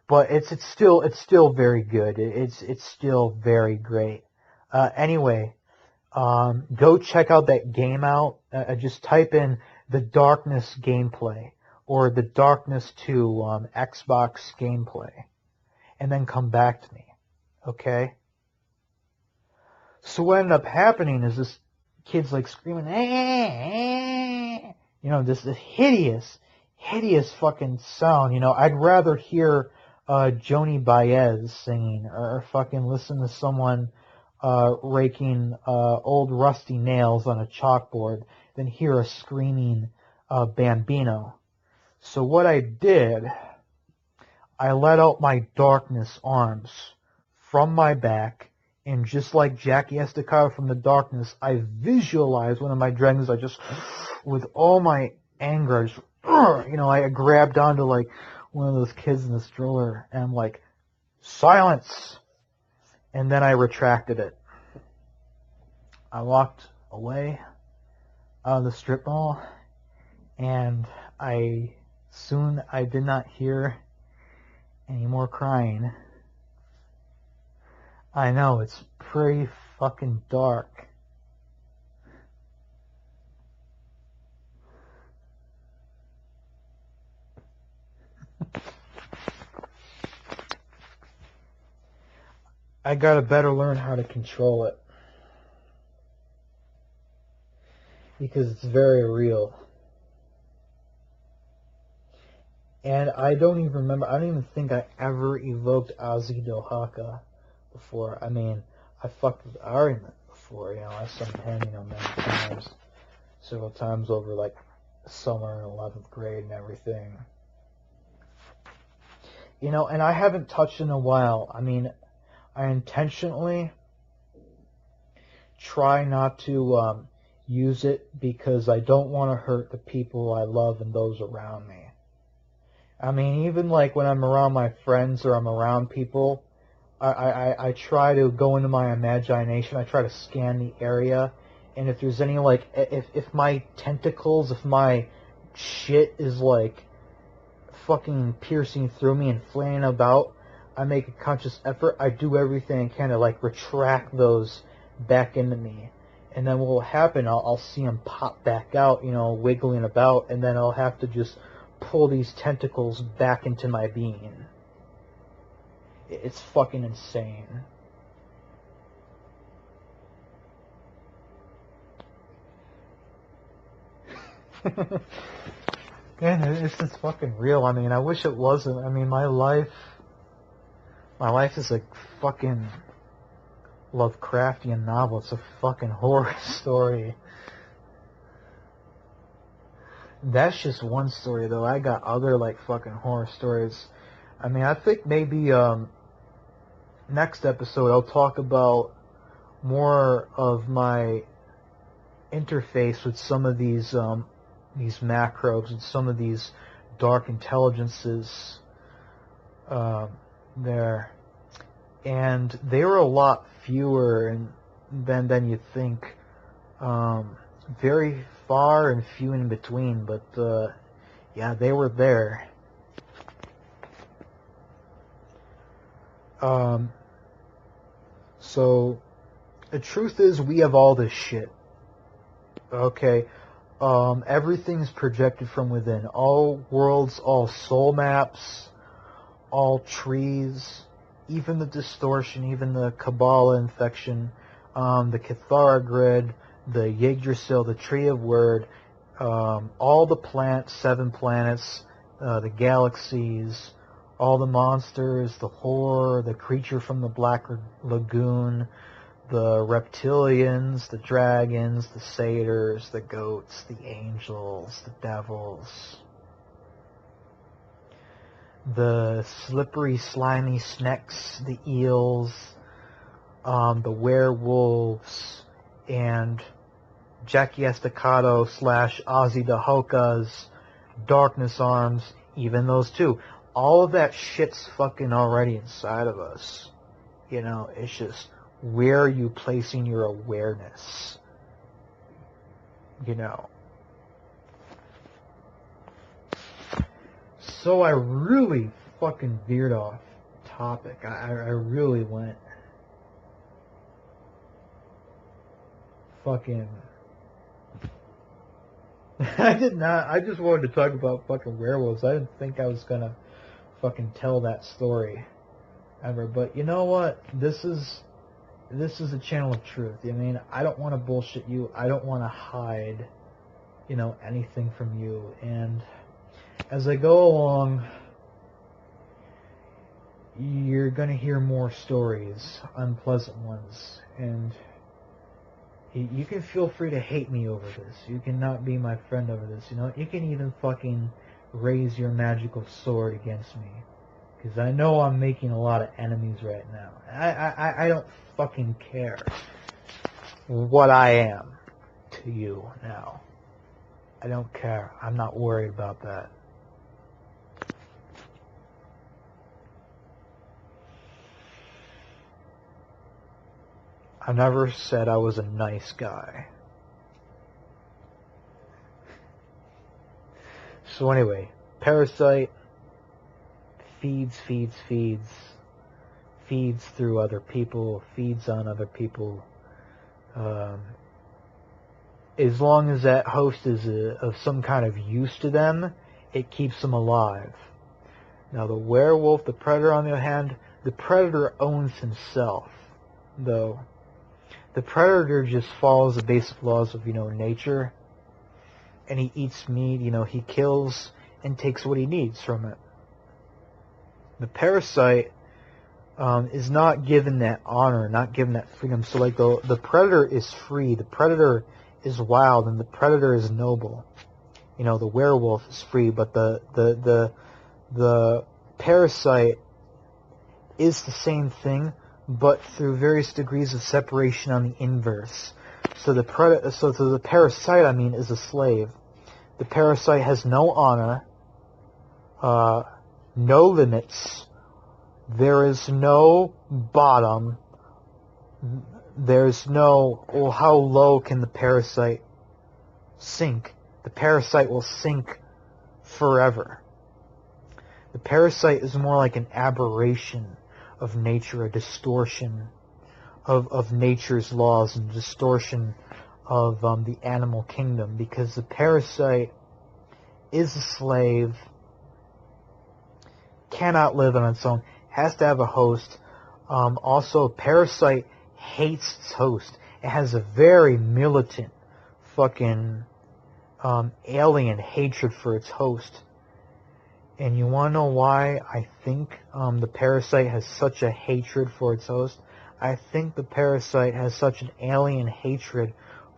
it's still very good. It's still very great. Anyway, go check out that game out. Just type in The Darkness gameplay or The Darkness 2 Xbox gameplay, and then come back to me. Okay? So what ended up happening is this kid's like screaming, this hideous fucking sound. I'd rather hear Joni Baez singing or fucking listen to someone raking old rusty nails on a chalkboard than hear a screaming Bambino. So what I did, I let out my darkness arms from my back And just like Jackie Estacado from the darkness, I visualized one of my dragons. I just, with all my anger, I just, I grabbed onto like one of those kids in the stroller and I'm like, silence! And then I retracted it. I walked away out of the strip mall and I did not hear any more crying. I know, it's pretty fucking dark. I gotta better learn how to control it. Because it's very real. And I don't even think I ever evoked Ozzy Dohaka before. I mean, I fucked with Ariman before, I sung him, many times. Several times over, like, summer and 11th grade and everything. And I haven't touched in a while. I mean, I intentionally try not to use it because I don't want to hurt the people I love and those around me. I mean, even like when I'm around my friends or I'm around people, I try to go into my imagination. I try to scan the area, and if there's any like, if my tentacles, if my shit is like fucking piercing through me and flailing about, I make a conscious effort. I do everything I can to like retract those back into me, and then what will happen? I'll see them pop back out, wiggling about, and then I'll have to just pull these tentacles back into my being. It's fucking insane. Man, it's just fucking real. I mean, I wish it wasn't. I mean, my life is a fucking Lovecraftian novel. It's a fucking horror story. That's just one story, though. I got other, like, fucking horror stories. I mean, I think maybe, next episode I'll talk about more of my interface with some of these macros and some of these dark intelligences, there. And they were a lot fewer than you think. Very far and few in between, but yeah, they were there. So the truth is, we have all this shit. Okay, everything's projected from within. All worlds, all soul maps, all trees, even the distortion, even the Kabbalah infection, the Cathara grid, the Yggdrasil, the Tree of Word, all the 7 planets, the galaxies, all the monsters, the horror, the creature from the Black Lagoon, the reptilians, the dragons, the satyrs, the goats, the angels, the devils, the slippery, slimy snakes, the eels, the werewolves, and Jackie Estacado / Ozzy Dahoka's Darkness Arms, even those two. All of that shit's fucking already inside of us. It's just, where are you placing your awareness? So I really fucking veered off topic. I really went fucking... I did not. I just wanted to talk about fucking werewolves. I didn't think I was gonna fucking tell that story ever. But you know what? This is a channel of truth. I mean, I don't want to bullshit you. I don't want to hide, anything from you. And as I go along, you're gonna hear more stories, unpleasant ones, and you can feel free to hate me over this. You can not be my friend over this. You can even fucking raise your magical sword against me. Because I know I'm making a lot of enemies right now. I don't fucking care what I am to you now. I don't care. I'm not worried about that. I never said I was a nice guy. So anyway, parasite feeds through other people, feeds on other people. As long as that host is of some kind of use to them, it keeps them alive. Now the werewolf, the predator on the other hand, the predator owns himself, though. The predator just follows the basic laws of, nature, and he eats meat, he kills and takes what he needs from it. The parasite is not given that honor, not given that freedom. So like the predator is free, the predator is wild, and the predator is noble. The werewolf is free, but the parasite is the same thing, but through various degrees of separation on the inverse. So the parasite, is a slave. The parasite has no honor, no limits. There is no bottom. There's no, how low can the parasite sink? The parasite will sink forever. The parasite is more like an aberration of nature, a distortion of nature's laws, and distortion of the animal kingdom, because the parasite is a slave, cannot live on its own, has to have a host. Also, parasite hates its host. It has a very militant fucking alien hatred for its host. And you want to know why I think the parasite has such a hatred for its host? I think the parasite has such an alien hatred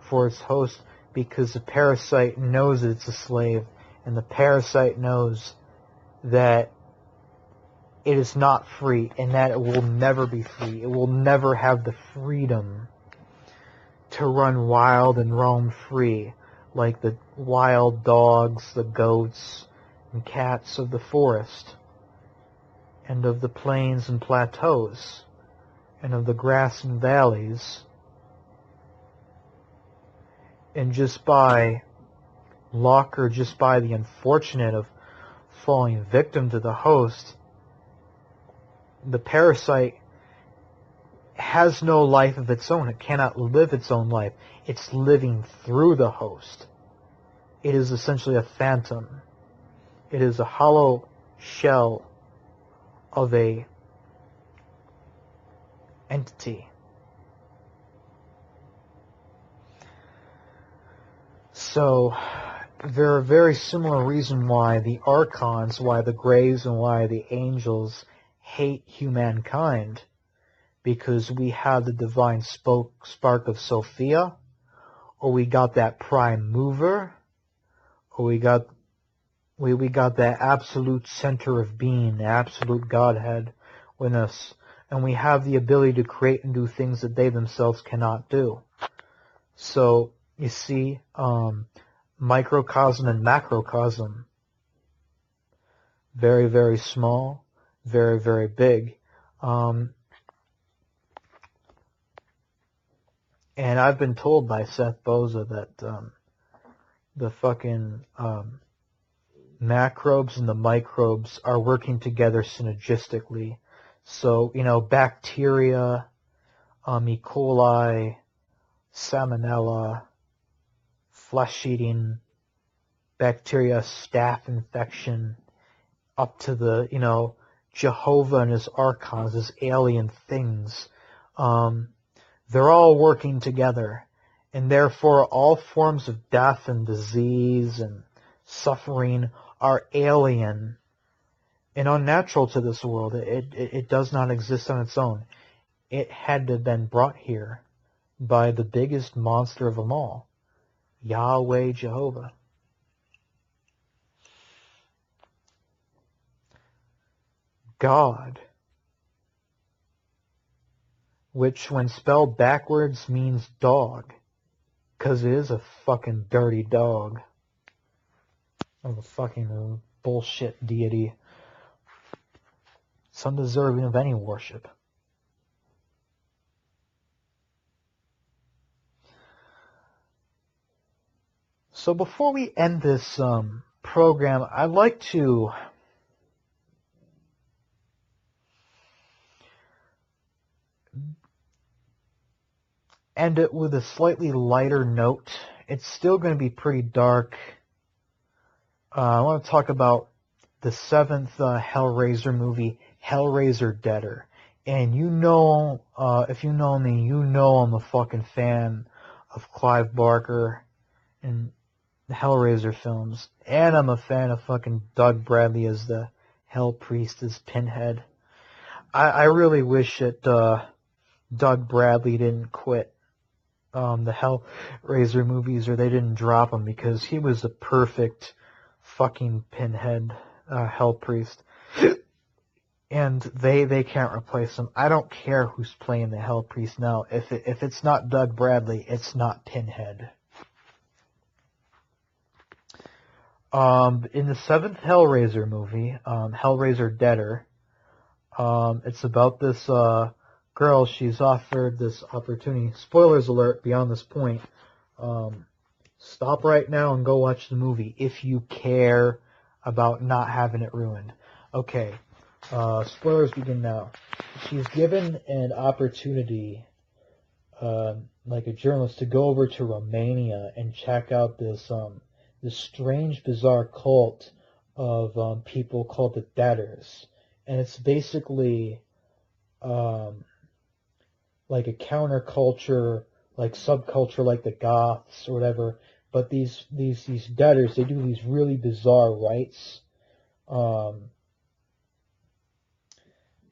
for its host because the parasite knows that it's a slave, and the parasite knows that it is not free, and that it will never be free. It will never have the freedom to run wild and roam free like the wild dogs, the goats, and cats of the forest, and of the plains and plateaus, and of the grass and valleys. And just by luck, or just by the unfortunate of falling victim to the host, the parasite has no life of its own. It cannot live its own life. It's living through the host. It is essentially a phantom. It is a hollow shell of a entity. So there are very similar reasons why the archons, why the graves, and why the angels hate humankind, because we have the divine spark of Sophia, or we got that prime mover, or we got that absolute center of being, the absolute Godhead within us, and we have the ability to create and do things that they themselves cannot do. So you see, microcosm and macrocosm, very, very small, very, very big. And I've been told by Seth Boza that the fucking macrobes and the microbes are working together synergistically. So, bacteria, E. coli, salmonella, flesh-eating bacteria, staph infection, up to the, Jehovah and his archons, his alien things. They're all working together, and therefore all forms of death and disease and suffering are alien and unnatural to this world. It does not exist on its own. It had to have been brought here by the biggest monster of them all, Yahweh Jehovah. God, which when spelled backwards means dog, 'cause it is a fucking dirty dog. Of a fucking bullshit deity. It's undeserving of any worship. So before we end this program, I'd like to end it with a slightly lighter note. It's still going to be pretty dark. I want to talk about the seventh Hellraiser movie, Hellraiser Deader. And you know, if you know me, you know I'm a fucking fan of Clive Barker and the Hellraiser films. And I'm a fan of fucking Doug Bradley as the Hell Priest, as Pinhead. I really wish that Doug Bradley didn't quit the Hellraiser movies, or they didn't drop him, because he was the perfect fucking Pinhead, Hell Priest. And they can't replace him. I don't care who's playing the Hell Priest now. If it's not Doug Bradley, it's not Pinhead. In the seventh Hellraiser movie, Hellraiser Deader, it's about this girl. She's offered this opportunity. Spoilers alert beyond this point. Stop right now and go watch the movie if you care about not having it ruined. Okay, spoilers begin now. She's given an opportunity, like a journalist, to go over to Romania and check out this strange, bizarre cult of people called the Deaders. And it's basically like a counterculture, like subculture, like the Goths or whatever. But these Deaders, they do these really bizarre rites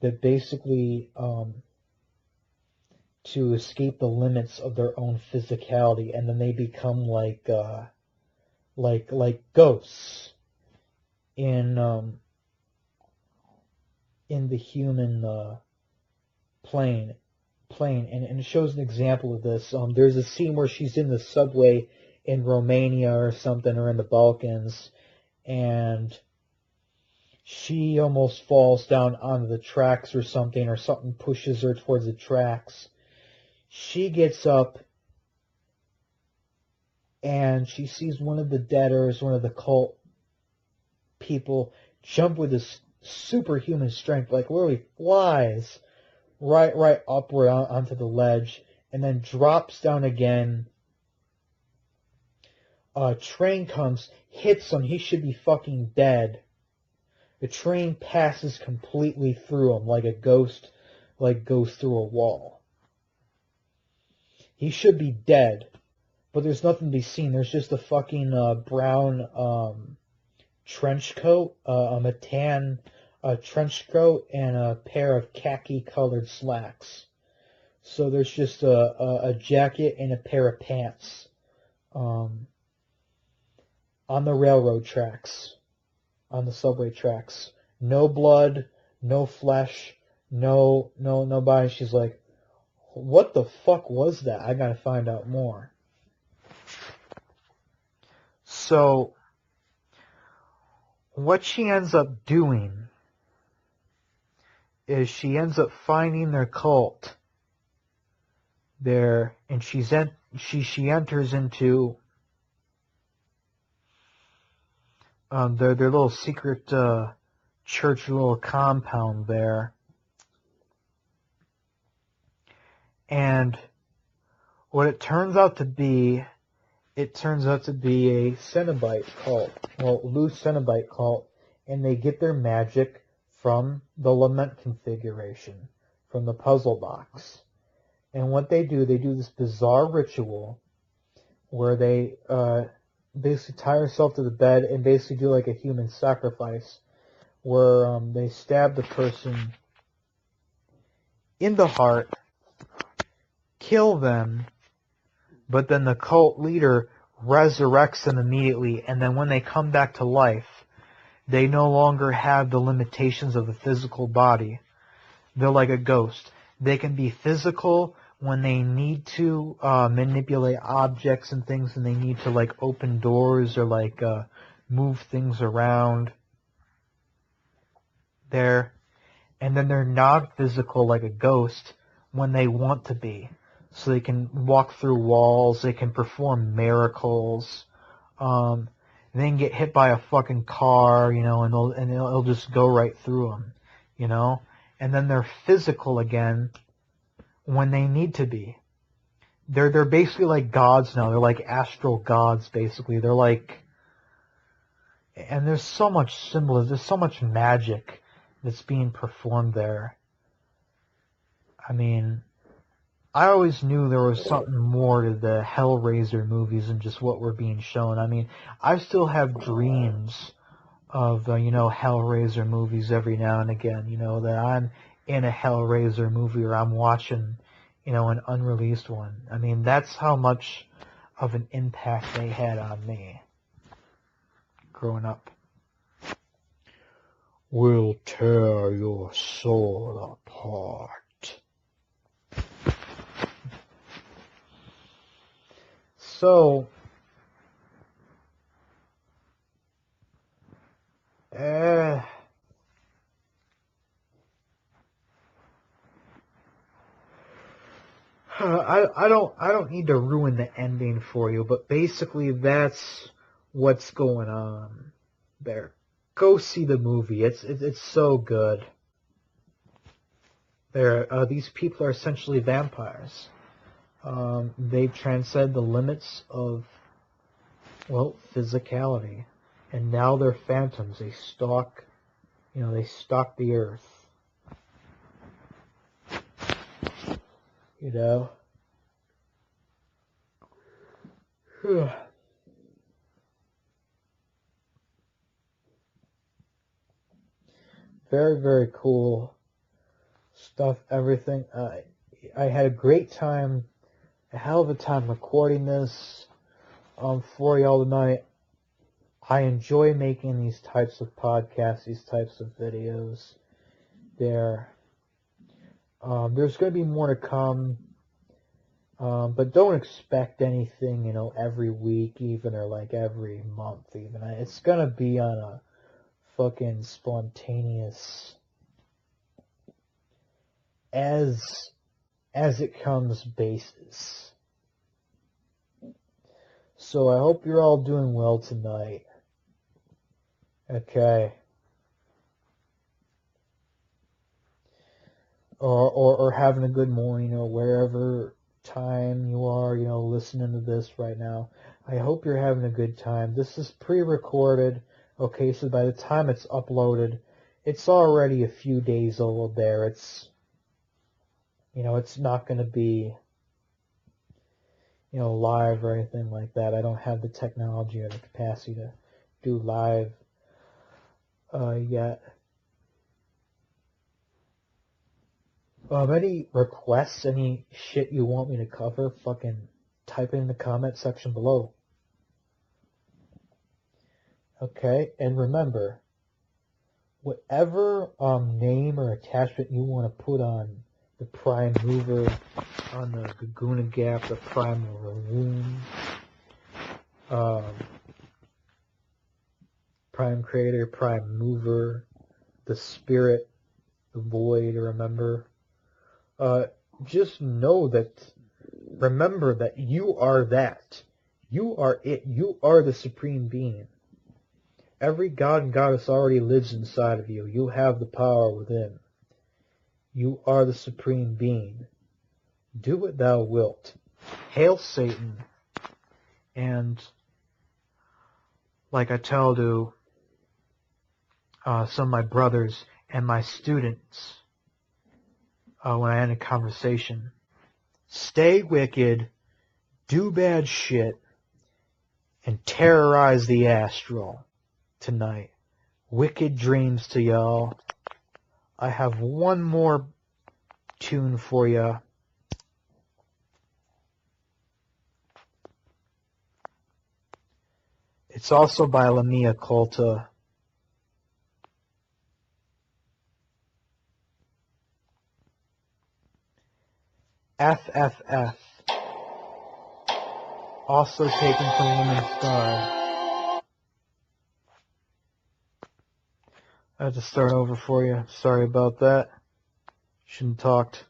that basically to escape the limits of their own physicality, and then they become like ghosts in the human plane, and it shows an example of this. There's a scene where she's in the subway in Romania or something, or in the Balkans, and she almost falls down onto the tracks or something pushes her towards the tracks. She gets up and she sees one of the Deaders, one of the cult people, jump with this superhuman strength, like literally flies right upward onto the ledge, and then drops down again. A train comes, hits him, he should be fucking dead. The train passes completely through him, like a ghost, goes through a wall. He should be dead, but there's nothing to be seen. There's just a fucking brown trench coat, a tan trench coat, and a pair of khaki-colored slacks. So there's just a jacket and a pair of pants on the railroad tracks, on the subway tracks. No blood, no flesh, no body. She's like, what the fuck was that? I gotta find out more. So what she ends up doing is she ends up finding their cult there, and she enters into their little secret church, little compound there. And what it turns out to be a Cenobite cult, loose Cenobite cult, and they get their magic from the lament configuration, from the puzzle box. And what they do this bizarre ritual where they basically tie herself to the bed and basically do like a human sacrifice, where they stab the person in the heart, kill them, but then the cult leader resurrects them immediately, and then when they come back to life, They no longer have the limitations of the physical body. They're like a ghost. They can be physical when they need to manipulate objects and things, and they need to like open doors or like move things around there. And then they're non-physical like a ghost when they want to be. So they can walk through walls, they can perform miracles. They can get hit by a fucking car, you know, and it'll just go right through them, you know. And then they're physical again when they need to be. They're basically like gods now. They're like astral gods, basically. They're like, and there's so much symbolism. There's so much magic that's being performed there. I mean, I always knew there was something more to the Hellraiser movies than just what were being shown. I mean, I still have dreams of, you know, Hellraiser movies every now and again, you know, that I'm in a Hellraiser movie or I'm watching, you know, an unreleased one. I mean, that's how much of an impact they had on me growing up. We'll tear your soul apart. So, I don't need to ruin the ending for you, but basically that's what's going on there. Go see the movie. It's so good. These people are essentially vampires. They transcend the limits of, well, physicality, and now they're phantoms. They stalk the earth. You know. Very, very cool stuff, everything. I had a great time, a hell of a time recording this for y'all tonight. I enjoy making these types of podcasts, these types of videos. There's going to be more to come, but don't expect anything, you know, every week even, or like every month even. It's going to be on a fucking spontaneous, as it comes basis. So I hope you're all doing well tonight. Okay. Or having a good morning, or wherever time you are, you know, listening to this right now. I hope you're having a good time. This is pre-recorded. Okay, so by the time it's uploaded, it's already a few days old there. It's, you know, it's not going to be, you know, live or anything like that. I don't have the technology or the capacity to do live yet. Any requests, any shit you want me to cover, fucking type it in the comment section below. Okay, and remember, whatever name or attachment you want to put on the Prime Mover, on the Gaguna Gap, the Prime Room, Prime Creator, Prime Mover, the Spirit, the Void, remember, just know that, remember that you are that. You are it. You are the Supreme Being. Every god and goddess already lives inside of you. You have the power within. You are the Supreme Being. Do what thou wilt. Hail Satan. And like I tell to some of my brothers and my students when I end a conversation, stay wicked, do bad shit, and terrorize the astral tonight. Wicked dreams to y'all. I have one more tune for you. It's also by Lamia Colta. FFF. Also taken from Women's Star. I had to start over for you. Sorry about that. Shouldn't have talked.